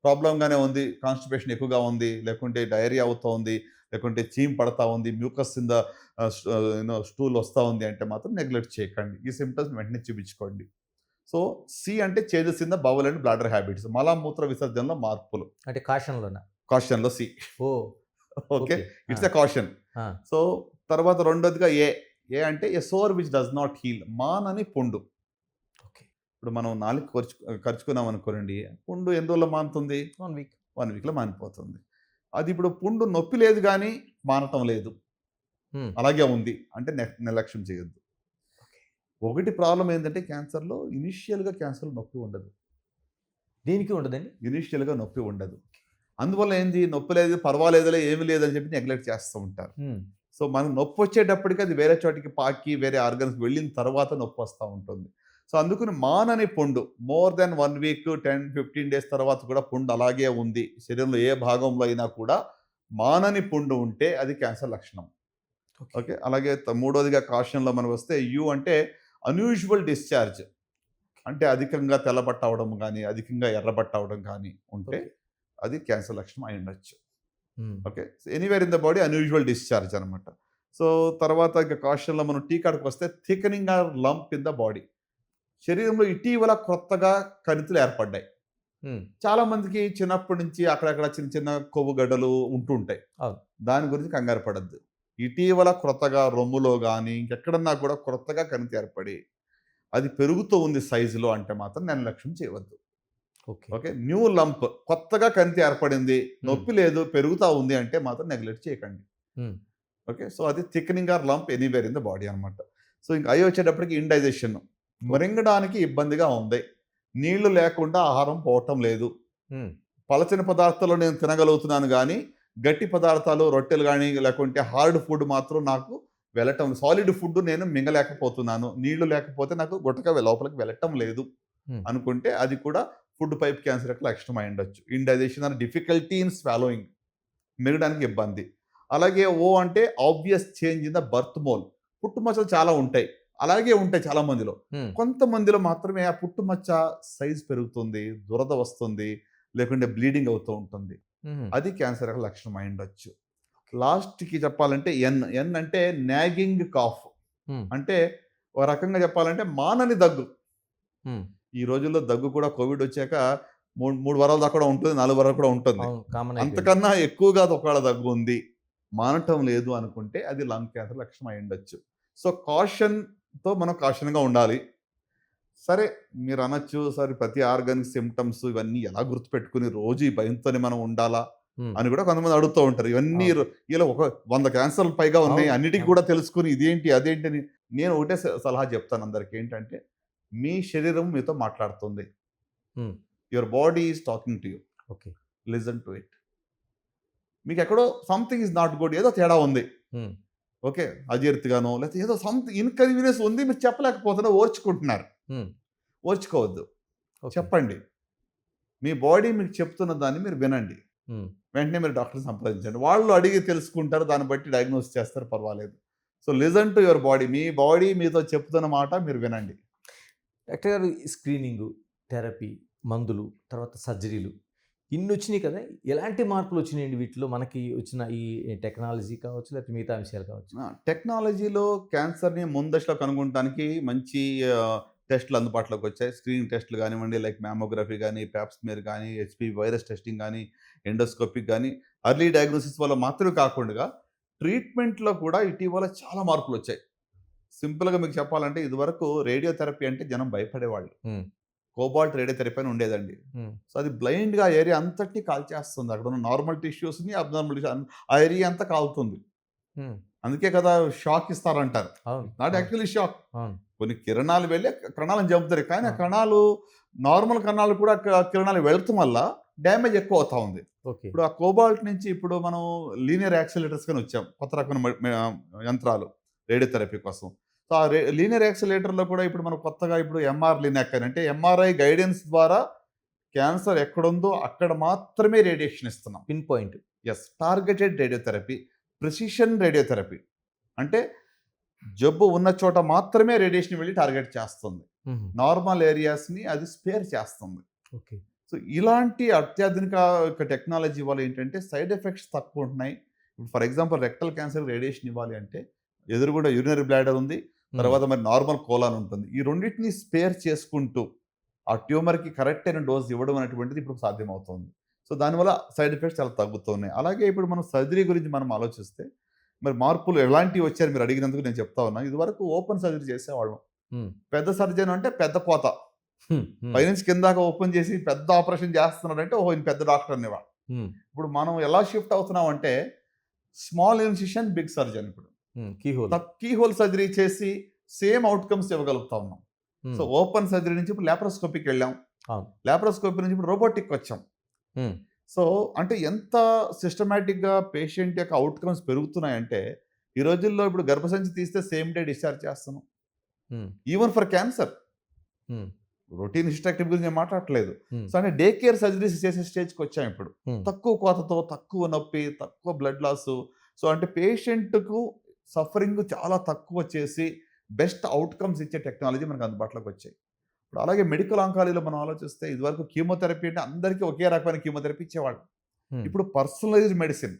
ప్రాబ్లమ్‌గానే ఉంది. కాన్‌స్టిపేషన్ ఎక్కువగా ఉంది. లేకుంటే డయేరియా అవుతా ఉంది. లేకుంటే చీము పడతా ఉంది. మ్యూకస్ ఇన్ ద స్టూల్ వస్తా ఉంది అంటే మాత్రం నెగ్లెక్ట్ చేయకండి. ఈ సింప్టమ్స్ వెంటనే చూపించుకోండి. సో, సి అంటే changes in the bowel and bladder habits. మలమూత్ర విసర్జనలో మార్పులు. అంటే కాషన్‌లోనా? కాషన్‌లో సి. ఓహ్! ఓకే. ఓకే. ఆ! It's a caution. ఆ! సో, తర్వాత రెండోదిగా ఏ. ఏ అంటే a sore which does not heal. మానని పుండు. ఓకే. ఇప్పుడు మనం నాలుక కరుచుకున్నాం అనుకోండి. పుండు ఎన్ని రోజుల్లో మానుతుంది? 1 వీక్. 1 వీక్‌లో మానిపోతుంది. అది ఇప్పుడు పుండు నొప్పి లేదు గానీ, మానటం లేదు. హ్మ్. అలాగే ఉంది. అంటే నిర్లక్ష్యం చేయొద్దు. ఓకే. ఒకటి ప్రాబ్లమ్ ఏంటంటే క్యాన్సర్‌లో ఇనీషియల్‌గా క్యాన్సర్‌లో నొప్పి ఉండదు. దీనికి ఉండదండి? ఇనీషియల్‌గా నొప్పి ఉండదు. అందువల్ల ఏంది నొప్పి లేదు, పర్వాలేదులే ఏమి లేదని చెప్పి నెగ్లెక్ట్ చేస్తూ ఉంటారు. హ్మ్. సో, మనకు నొప్పొచ్చేటప్పటికి అది వేరే చోటికి పాకి, వేరే ఆర్గన్స్‌కి వెళ్ళిన తర్వాత నొప్పొస్తా ఉంటుంది. సో, అందుకని మానని పుండు మోర్ థాన్ 1 వీక్, 10, 15 డేస్ తర్వాత కూడా పుండు అలాగే ఉంది. శరీరంలో ఏ భాగంలో అయినా కూడా మానని పుండు ఉంటే అది క్యాన్సర్ లక్షణం. ఓకే. ఓకే. అలాగే మూడోదిగా కాషన్‌లో మనకొస్తే యు అంటే అన్‌యూజువల్ డిశ్చార్జ్. అంటే అధికంగా తెల్లబట్ట అవ్వడం గాని, అధికంగా ఎర్రబట్ట అవ్వడం గాని ఉంటే ఓకే. అది క్యాన్సర్ లక్షణం అయ్యుండొచ్చు. Hmm. Okay. Anywhere in the body unusual discharge అనమాట. సో, తర్వాత ఇక కాషన్‌లో మనం టీ కాడికొస్తే thickening or lump in the body. శరీరంలో ఇటీవల కొత్తగా కణితులు ఏర్పడ్డాయి. హ్మ్. చాలా మందికి చిన్నప్పటి నుంచి అక్కడక్కడ చిన్న చిన్న కొవ్వు గడ్డలు ఉంటూ ఉంటాయి. అవును. దాని గురించి కంగారు పడొద్దు. ఇటీవల క్రొత్తగా రొమ్ములో గాని, ఇంకెక్కడన్నా కూడా క్రొత్తగా కణితి ఏర్పడి, అది పెరుగుతూ ఉంది సైజులో అంటే మాత్రం నిర్లక్ష్యం చేయవద్దు. ఓకే. ఓకే. న్యూ లంప్ కొత్తగా కణితి ఏర్పడింది. హ్మ్. నొప్పి లేదు, పెరుగుతా ఉంది అంటే మాత్రం నెగ్లెక్ట్ చేయకండి. హ్మ్. ఓకే. సో, అది thickening or lump anywhere in the body అనమాట. సో, ఇంక ఐ వచ్చేటప్పటికి ఇండైజెషన్. ఓకే. మింగడానికి ఇబ్బందిగా ఉంది. నీళ్లు లేకుండా ఆహారం పోవటం లేదు. హ్మ్. పలచని పదార్థాలు నేను తినగలుగుతున్నాను గానీ, గట్టి పదార్థాలు రొట్టెలు గానీ, లేకుంటే హార్డ్ ఫుడ్ మాత్రం నాకు వెళ్ళటం సాలిడ్ ఫుడ్ నేను మింగలేకపోతున్నాను. నీళ్లు లేకపోతే నాకు గుటక లోపలికి వెళ్ళటం లేదు హ్మ్. అనుకుంటే, అది కూడా ఫుడ్ పైప్ క్యాన్సర్ యొక్క లక్షణం అయ్యుండొచ్చు. Indigestion or difficulty in swallowing. మింగడానికి ఇబ్బంది. అలాగే ఓ అంటే obvious change in the birth mole. పుట్టుమచ్చలు చాలా ఉంటాయి. అలాగే ఉంటాయి చాలా మందిలో. హ్మ్. కొంతమందిలో మాత్రమే ఆ పుట్టుమచ్చ సైజ్ పెరుగుతుంది, దురద వస్తుంది, లేకుంటే బ్లీడింగ్ అవుతూ ఉంటుంది. హుహు. అది క్యాన్సర్ యొక్క లక్షణం అయ్యుండొచ్చు. లాస్ట్‌కి చెప్పాలంటే ఎన్. ఎన్ అంటే నాగింగ్ కాఫ్. హ్మ్. అంటే ఒక రకంగా చెప్పాలంటే మానని దగ్గు. హ్మ్. ఈ రోజుల్లో దగ్గు కూడా కోవిడ్ వచ్చాక 3 వారాల దాకా కూడా ఉంటుంది. 4 వారాలు కూడా ఉంటుంది. అవును. కామన్ అయిపోయింది. అంతకన్నా ఎక్కువగా ఒకవేళ దగ్గు ఉంది, మానటం లేదు అనుకుంటే అది లంగ్ క్యాన్సర్ లక్షణం అయ్యుండొచ్చు. సో, కాషన్‌తో మనం కాషన్‌గా ఉండాలి. సరే మీరనొచ్చు, సరే ప్రతి ఆర్గాన్‌కి సింప్టమ్స్ ఇవన్నీ ఎలా గుర్తుపెట్టుకొని రోజు ఈ భయంతోనే మనం ఉండాలా? హ్మ్. అని కూడా కొంతమంది అడుగుతూ ఉంటారు. ఇవన్నీ అవును. ఇలా ఒక 100 క్యాన్సర్‌లు పైగా ఉన్నాయి. అవును. అన్నిటికి అవును. కూడా తెలుసుకొని ఇదేంటి, అదేంటి అని నేను ఒకటే సలహా చెప్తాను అందరికి ఏంటంటే, మీ శరీరం మీతో మాట్లాడుతుంది. Hmm. Your body is talking to you. Okay. Listen to it. మీకెక్కడో సంథింగ్ ఈస్ నాట్ గుడ్. ఏదో తేడా ఉంది. హ్మ్. ఓకే. అజీర్తిగానో లేకపోతే ఏదో ఇన్‌కన్వీనియన్స్ ఉంది. మీరు చెప్పలేకపోతున్నారు. ఓర్చుకుంటున్నారు. హ్మ్. ఓర్చుకోవద్దు. ఓకే. చెప్పండి. మీ బాడీ మీకు చెప్తున్న దాన్ని మీరు వినండి. హ్మ్. వెంటనే మీరు డాక్టర్‌ని సంప్రదించండి. వాళ్ళు అడిగి తెలుసుకుంటారు. దాన్ని బట్టి డయాగ్నోస్ చేస్తారు పర్వాలేదు. So, listen to your body. Me body మీతో చెప్తున్న మాట మీరు వినండి. డాక్టర్ గారు ఈ స్క్రీనింగు, థెరపీ, మందులు, తర్వాత సర్జరీలు ఇన్ని వచ్చినాయి కదా! ఎలాంటి మార్పులు వచ్చినాయండి వీటిలో మనకి వచ్చిన ఈ టెక్నాలజీ కావచ్చు, లేకపోతే మిగతా విషయాలు కావచ్చు? టెక్నాలజీలో క్యాన్సర్‌ని ముందస్తులో కనుగొనటానికి మంచి టెస్ట్‌లు అందుబాటులోకి వచ్చాయి. స్క్రీనింగ్ టెస్ట్‌లు గానివ్వండి, లైక్ మామోగ్రఫీ గాని, పాప్ స్మియర్ గాని, హెచ్‌పివి వైరస్ టెస్టింగ్ గాని, ఎండోస్కోపిక్ గాని, ఎర్లీ డయాగ్నోసిస్ వల్ల మాత్రమే కాకుండా ట్రీట్మెంట్‌లో కూడా ఇటీవల చాలా మార్పులొచ్చాయి. సింపుల్‌గా మీకు చెప్పాలంటే ఇదివరకు రేడియోథెరపీ అంటే జనం భయపడేవాళ్ళు. హ్మ్. కోబాల్ట్ రేడియోథెరపీ అని ఉండేదండి. హ్మ్. సో, అది బ్లైండ్‌గా ఆ ఏరియా అంతటిని కాల్చేస్తుంది. అక్కడున్న నార్మల్ టిష్యూస్‌ని, అబ్నార్మల్ టిష్యూ ఆ ఏరియా అంతా కాలుతుంది. హ్మ్. అందుకే కదా షాక్ ఇస్తారంటారు. అవును. ఇట్స్ నాట్ అవును. Actually shock. అవును. కొన్ని కిరణాలు వెళ్ళి కణాలను చంపుతాయి. కానీ ఆ అవును. కణాలు నార్మల్ కణాలు కూడా కిరణాలు వెళుతూ వల్ల డ్యామేజ్ ఎక్కువ అవుతా ఉంది. ఓకే. ఇప్పుడు ఆ కోబాల్ట్ నుంచి ఇప్పుడు మనం లీనియర్ యాక్సిలరేటర్స్ కని వచ్చాం. కొత్త రకమైన యంత్రాలు రేడియోథెరపీ కోసం. సో, ఆ లీనియర్ యాక్సిలరేటర్‌లో కూడా ఇప్పుడు మనం కొత్తగా ఇప్పుడు ఎంఆర్ లినాక్ అని అంటే ఎంఆర్ఐ గైడెన్స్ ద్వారా క్యాన్సర్ ఎక్కడుందో అక్కడ మాత్రమే రేడియేషన్ ఇస్తున్నాం. Pin point. Targeted radiotherapy, precision radiotherapy. అంటే జబ్బు ఉన్న చోట మాత్రమే రేడియేషన్ వెళ్ళి టార్గెట్ చేస్తుంది. హుహు. నార్మల్ ఏరియాస్‌ని అది స్పేర్ చేస్తుంది. ఓకే. సో, ఇలాంటి అత్యాధునిక టెక్నాలజీ వల్ల ఏంటంటే సైడ్ ఎఫెక్ట్స్ తక్కువ ఉంటున్నాయి. ఇప్పుడు for example rectal cancer radiation ఇవ్వాలి అంటే ఎదురుగుండా యూరినరీ బ్లాడర్ ఉంది. హ్మ్. తర్వాత మరి నార్మల్ కోలాన్ ఉంటుంది. ఈ రెండిటిని స్పేర్ చేసుకుంటూ ఆ ట్యూమర్‌కి కరెక్ట్ అయిన డోస్ ఇవ్వడం అనేటువంటిది ఇప్పుడు సాధ్యమవుతుంది. సో, దానివల్ల సైడ్ ఎఫెక్ట్స్ చాలా తగ్గుతున్నాయి. అలాగే ఇప్పుడు మనం సర్జరీ గురించి మనం ఆలోచిస్తే మరి మార్పులు ఎలాంటివి వచ్చాయని మీరు అడిగినందుకు నేను చెప్తా ఉన్నా. ఇదివరకు ఓపెన్ సర్జరీ చేసేవాళ్ళం. హ్మ్. పెద్ద సర్జన్ అంటే పెద్ద కోత. హ్మ్. హ్మ్. పైనుంచి కింద దాకా ఓపెన్ చేసి పెద్ద ఆపరేషన్ చేస్తున్నాడంటే ఓహో! ఈయన పెద్ద డాక్టర్ అనేవాళ్ళు. హ్మ్. ఇప్పుడు మనం ఎలా షిఫ్ట్ అవుతున్నామంటే స్మాల్ ఇన్సిషన్ బిగ్ సర్జన్ ఇప్పుడు. Hmm. Keyhole. Key hole surgery చేసి సేమ్ ఔట్‌కమ్స్ ఇవ్వగలుగుతా ఉన్నాం. సో, హ్మ్. ఓపెన్ సర్జరీ నుంచి ఇప్పుడు లాప్రోస్కోపీకెళ్ళాం. అవును. లాప్రోస్కోపీ నుంచి ఇప్పుడు రోబోటిక్ వచ్చాం. హ్మ్. సో, అంటే ఎంత సిస్టమాటిక్‌గా పేషెంట్ యొక్క ఔట్‌కమ్స్ పెరుగుతున్నాయంటే, ఈ రోజుల్లో ఇప్పుడు గర్భసంచి తీస్తే సేమ్ డే డిశ్చార్జ్ చేస్తున్నాం. హ్మ్. Even for cancer. హ్మ్. రొటీన్ హిస్టెక్టమీ గురించి నేను మాట్లాడట్లేదు. హ్మ్. సో, అంటే డే కేర్ సర్జరీస్ చేసే స్టేజ్‌కొచ్చాం ఇప్పుడు. హ్మ్. తక్కువ కోతతో, తక్కువ నొప్పి, తక్కువ బ్లడ్ లాసు. సో, అంటే పేషెంట్‌కు సఫరింగ్ చాలా తక్కువ చేసి బెస్ట్ ఔట్‌కమ్స్ ఇచ్చే టెక్నాలజీ మనకు అందుబాటులోకొచ్చాయి. ఇప్పుడు అలాగే మెడికల్ ఆంకాలజీలో మనం ఆలోచిస్తే ఇదివరకు కీమోథెరపీ అంటే అందరికీ ఒకే రకమైన కీమోథెరపీ ఇచ్చేవాళ్ళు. హ్మ్. ఇప్పుడు పర్సనలైజ్డ్ మెడిసిన్,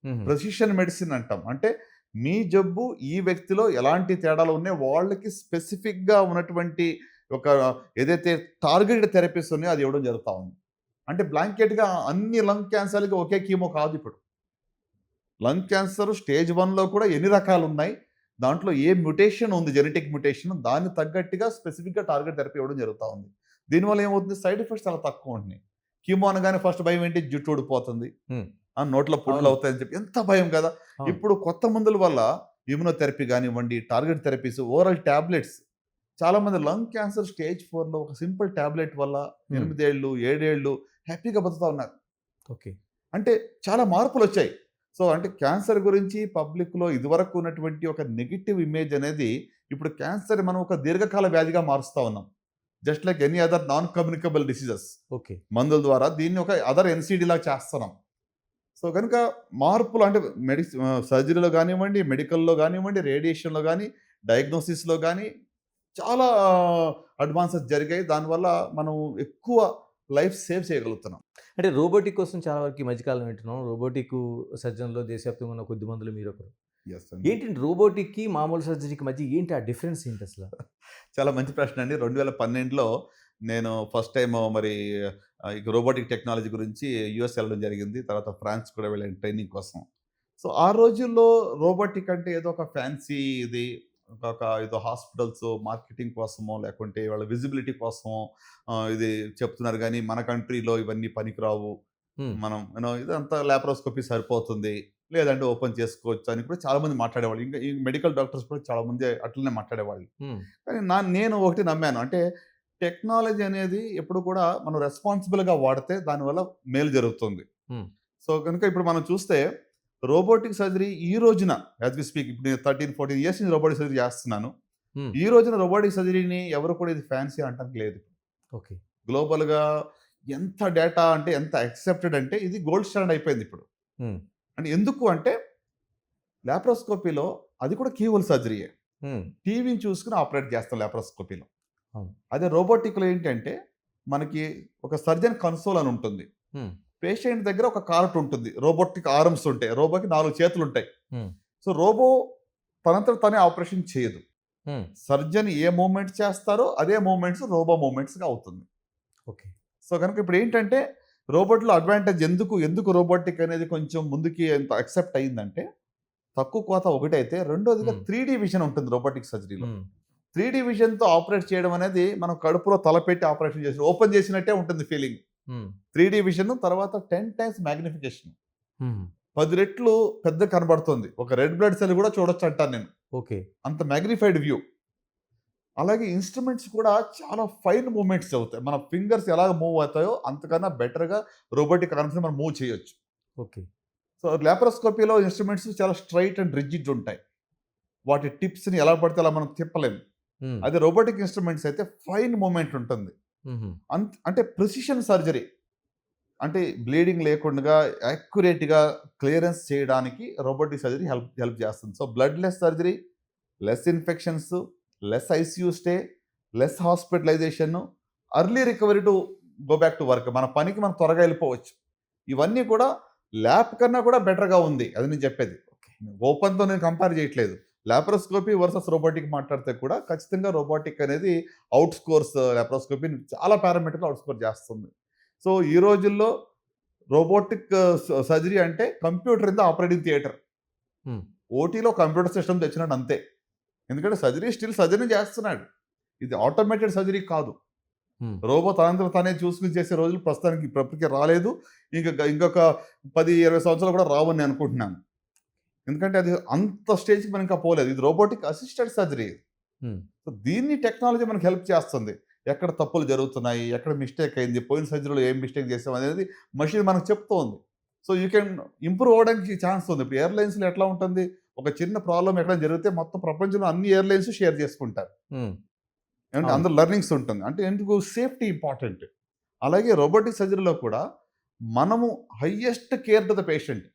హుహు. ప్రెసిషన్ మెడిసిన్ అంటాం. అంటే మీ జబ్బు ఈ వ్యక్తిలో ఎలాంటి తేడాలు ఉన్నాయి వాళ్ళకి స్పెసిఫిక్‌గా ఉన్నటువంటి ఒక ఏదైతే టార్గెటెడ్ థెరపీస్ ఉన్నాయో అది ఇవ్వడం జరుగుతా ఉంది. అంటే బ్లాంకెట్‌గా అన్ని లంగ్ క్యాన్సర్‌లకి ఒకే కీమో కాదు ఇప్పుడు. లంగ్ క్యాన్సర్ స్టేజ్ 1లో కూడా ఎన్ని రకాలున్నాయి. దాంట్లో ఏ మ్యుటేషన్ ఉంది జెనెటిక్ మ్యుటేషన్ దానికి తగ్గట్టుగా స్పెసిఫిక్‌గా టార్గెట్ థెరపీ ఇవ్వడం జరుగుతా ఉంది. దీనివల్ల ఏమవుతుంది సైడ్ ఎఫెక్ట్స్ చాలా తక్కువ ఉంటున్నాయి. కీమో అనగానే ఫస్ట్ భయం ఏంటి జుట్టు ఊడిపోతుంది. హ్మ్. నోట్లో పుండ్లు అవును. అవుతాయని చెప్పి ఎంత భయం కదా! అవును. ఇప్పుడు కొత్త మందుల వల్ల ఇమ్యునోథెరపీ గానివ్వండి, టార్గెట్ థెరపీస్, ఓరల్ టాబ్లెట్స్ చాలామంది లంగ్ క్యాన్సర్ స్టేజ్ 4లో ఒక సింపుల్ టాబ్లెట్ వల్ల హ్మ్. 8 ఏళ్ళు, 7 ఏళ్ళు హ్యాపీగా బతుకుతా ఉన్నారు. ఓకే. అంటే చాలా మార్పులొచ్చాయి. సో, అంటే క్యాన్సర్ గురించి పబ్లిక్‌లో ఇదివరకు ఉన్నటువంటి ఒక నెగెటివ్ ఇమేజ్ అనేది ఇప్పుడు క్యాన్సర్ మనం ఒక దీర్ఘకాల వ్యాధిగా మారుస్తా ఉన్నాం. Just like any other non communicable diseases. Okay. మందుల ద్వారా దీన్ని ఒక అదర్ ఎన్‌సీడీలాగా చేస్తున్నాం. సో, గనుక మార్పులు అంటే సర్జరీలో గానివ్వండి, మెడికల్‌లో గానివ్వండి, రేడియేషన్‌లో గాని, డయాగ్నోసిస్‌లో గాని చాలా అడ్వాన్సెస్ జరిగాయి. దానివల్ల మనం ఎక్కువ లైఫ్ సేవ్ చేయగలుగుతున్నాం. అంటే రోబోటిక్ కోసం చాలా వరకు ఈ మధ్య కాలం వింటున్నాం. రోబోటిక్ సర్జన్‌లో దేశవ్యాప్తంగా ఉన్న కొద్ది మందిలో మీరొకరు. యెస్ అండి. ఏంటండి రోబోటిక్‌కి, మామూలు సర్జరీకి మధ్య ఏంటి ఆ డిఫరెన్స్ ఏంటసల? చాలా మంచి ప్రశ్న అండి. 2012లో నేను ఫస్ట్ టైము మరి ఇక రోబోటిక్ టెక్నాలజీ గురించి యూఎస్ ఎళ్ళడం జరిగింది. తర్వాత ఫ్రాన్స్ కూడా వెళ్ళాను ట్రైనింగ్ కోసం. సో, ఆ రోజుల్లో రోబోటిక్ అంటే ఏదో ఒక ఫ్యాన్సీ ఇది ఒక ఏదో హాస్పిటల్స్ మార్కెటింగ్ కోసమో, లేకుంటే వాళ్ళ విజిబిలిటీ కోసమో ఇది చెప్తున్నారు గానీ, మన కంట్రీలో ఇవన్నీ పనికిరావు. హ్మ్. మనం ఇదంతా లాప్రోస్కోపీ సరిపోతుంది. లేదంటే ఓపెన్ చేసుకోవచ్చు అని కూడా చాలామంది మాట్లాడేవాళ్ళు. ఇంకా ఈ మెడికల్ డాక్టర్స్ కూడా చాలామంది అట్లనే మాట్లాడేవాళ్ళు. హ్మ్. కానీ నేను ఒకటి నమ్మాను. అంటే టెక్నాలజీ అనేది ఎప్పుడు కూడా మనం రెస్పాన్సిబుల్‌గా వాడితే దానివల్ల మేలు జరుగుతుంది. హ్మ్. సో, గనుక ఇప్పుడు మనం చూస్తే రోబోటిక్ సర్జరీ ఈ రోజున యాస్ వి స్పీక్ ఇప్పుడు నేను 13, 14 ఇయర్స్ నుంచి రోబోటిక్ సర్జరీ చేస్తున్నాను. హ్మ్. ఈ రోజున రోబోటిక్ సర్జరీని ఎవరు కూడా ఇది ఫ్యాన్సీ అనటానికి లేదు. ఓకే. గ్లోబల్‌గా ఎంత డేటా అంటే ఎంత యాక్సెప్టెడ్ అంటే ఇది గోల్డ్ స్టాండర్డ్ అయిపోయింది ఇప్పుడు. హ్మ్. అంటే ఎందుకు అంటే లాప్రోస్కోపీలో అది కూడా కీ హోల్ సర్జరీయే. హ్మ్. టీవీని చూసుకొని ఆపరేట్ చేస్తాం లాప్రోస్కోపీలో. అవును. అదే రోబోటిక్‌లో ఏంటంటే, మనకి ఒక సర్జన్ కన్సోల్ అని ఉంటుంది. హ్మ్. పేషెంట్ దగ్గర ఒక కార్ట్ ఉంటుంది. రోబోటిక్ ఆర్మ్స్ ఉంటాయి. రోబోకి 4 చేతులుంటాయి. హ్మ్. సో, రోబో తనంతట తానే ఆపరేషన్ చేయదు. హ్మ్. సర్జన్ ఏ మూవ్‌మెంట్స్ చేస్తారో అదే మూవ్‌మెంట్స్ రోబో మూవ్‌మెంట్స్‌గా అవుతుంది. ఓకే. సో, గనుక ఇప్పుడేంటంటే రోబోట్‌లో అడ్వాంటేజ్ ఎందుకు రోబోటిక్ అనేది కొంచెం ముందుకి ఎంత యాక్సెప్ట్ అయిందంటే, తక్కువ కోత ఒకటైతే, రెండోదిగా హ్మ్. 3 విజన్ ఉంటుంది రోబోటిక్ సర్జరీలో. హ్మ్. 3 విజన్‌తో ఆపరేట్ చేయడం అనేది మనం కడుపులో తలపెట్టి ఆపరేషన్ చేసి ఓపెన్ చేసినట్టే ఉంటుంది ఫీలింగ్. హ్మ్. 3 విజన్ తర్వాత 10 టైమ్స్ మాగ్నిఫికేషన్. హ్మ్. 10 రెట్లు పెద్దగా కనబడుతుంది. ఒక రెడ్ బ్లడ్ సెల్ కూడా చూడొచ్చంటాను నేను. ఓకే. అంత మాగ్నిఫైడ్ వ్యూ. అలాగే ఇన్‌స్ట్రుమెంట్స్ కూడా చాలా ఫైన్ మూవ్‌మెంట్స్ అవుతాయి. మన ఫింగర్స్ ఎలాగ మూవ్ అవుతాయో అంతకన్నా బెటర్‌గా రోబోటిక్ ఆర్మ్స్‌ని మనం మూవ్ చేయొచ్చు. ఓకే. సో, లాప్రోస్కోపీలో ఇన్‌స్ట్రుమెంట్స్ చాలా స్ట్రెయిట్ అండ్ రిజిడ్ ఉంటాయి. వాటి టిప్స్‌ని ఎలా పడితే అలా మనం తిప్పలేము. హ్మ్. అదే రోబోటిక్ ఇన్‌స్ట్రుమెంట్స్ అయితే ఫైన్ మూవ్‌మెంట్ ఉంటుంది. హుహు. అంటే ప్రిసిషన్ సర్జరీ. అంటే బ్లీడింగ్ లేకుండగా యాక్యురేట్‌గా క్లియరెన్స్ చేయడానికి రోబోటిక్ సర్జరీ హెల్ప్ హెల్ప్ చేస్తుంది. So, bloodless surgery, less infections, less ICU stay, less hospitalisation, early recovery to go back to work. మన పనికి మనం త్వరగా వెళ్ళిపోవచ్చు. ఇవన్నీ కూడా ల్యాప్ కన్నా కూడా బెటర్‌గా ఉంది. అది నేను చెప్పేది. ఓకే. ఓపెన్‌తో నేను కంపేర్ చేయట్లేదు. లాప్రోస్కోపీ వర్సెస్ రోబోటిక్ మాట్లాడితే కూడా ఖచ్చితంగా రోబోటిక్ అనేది ఔట్ స్కోర్స్ లాప్రోస్కోపీని చాలా పారామీటర్‌లో ఔట్ స్కోర్ చేస్తుంది. సో, ఈ రోజుల్లో రోబోటిక్ సర్జరీ అంటే computer in the operating theatre. హ్మ్. ఓటీలో కంప్యూటర్ సిస్టమ్ తెచ్చినాడు అంతే. ఎందుకంటే సర్జరీ స్టిల్ సర్జరీ చేస్తున్నాడు. ఇది ఆటోమేటెడ్ సర్జరీ కాదు. హ్మ్. రోబో తనంతట తానే చూసుకొని చేసే రోజులు ప్రస్తుతానికి ఇప్పటికి రాలేదు. ఇంకొక 10, 20 సంవత్సరాలు కూడా రావని నేను అనుకుంటున్నాను. ఎందుకంటే అది అంత స్టేజ్‌కి మనం ఇంకా పోలేదు. ఇది రోబోటిక్ అసిస్టెడ్ సర్జరీ. హ్మ్. సో, దీన్ని టెక్నాలజీ మనకు హెల్ప్ చేస్తుంది. ఎక్కడ తప్పులు జరుగుతున్నాయి, ఎక్కడ మిస్టేక్ అయింది, పోయిన సర్జరీలో ఏం మిస్టేక్ చేసాం అనేది మెషిన్ మనకు చెప్తూ ఉంది. సో, యూ కెన్ ఇంప్రూవ్ అవ్వడానికి ఛాన్స్ ఉంది. ఇప్పుడు ఎయిర్‌లైన్స్‌లో ఎట్లా ఉంటుంది? ఒక చిన్న ప్రాబ్లమ్ ఎక్కడైనా జరిగితే మొత్తం ప్రపంచంలో అన్ని ఎయిర్‌లైన్స్ షేర్ చేసుకుంటారు. హ్మ్. అంటే అవును. అందరూ లెర్నింగ్స్ ఉంటుంది. అంటే ఎందుకు సేఫ్టీ ఇంపార్టెంట్. అలాగే రోబోటిక్ సర్జరీలో కూడా మనము highest care to the patient.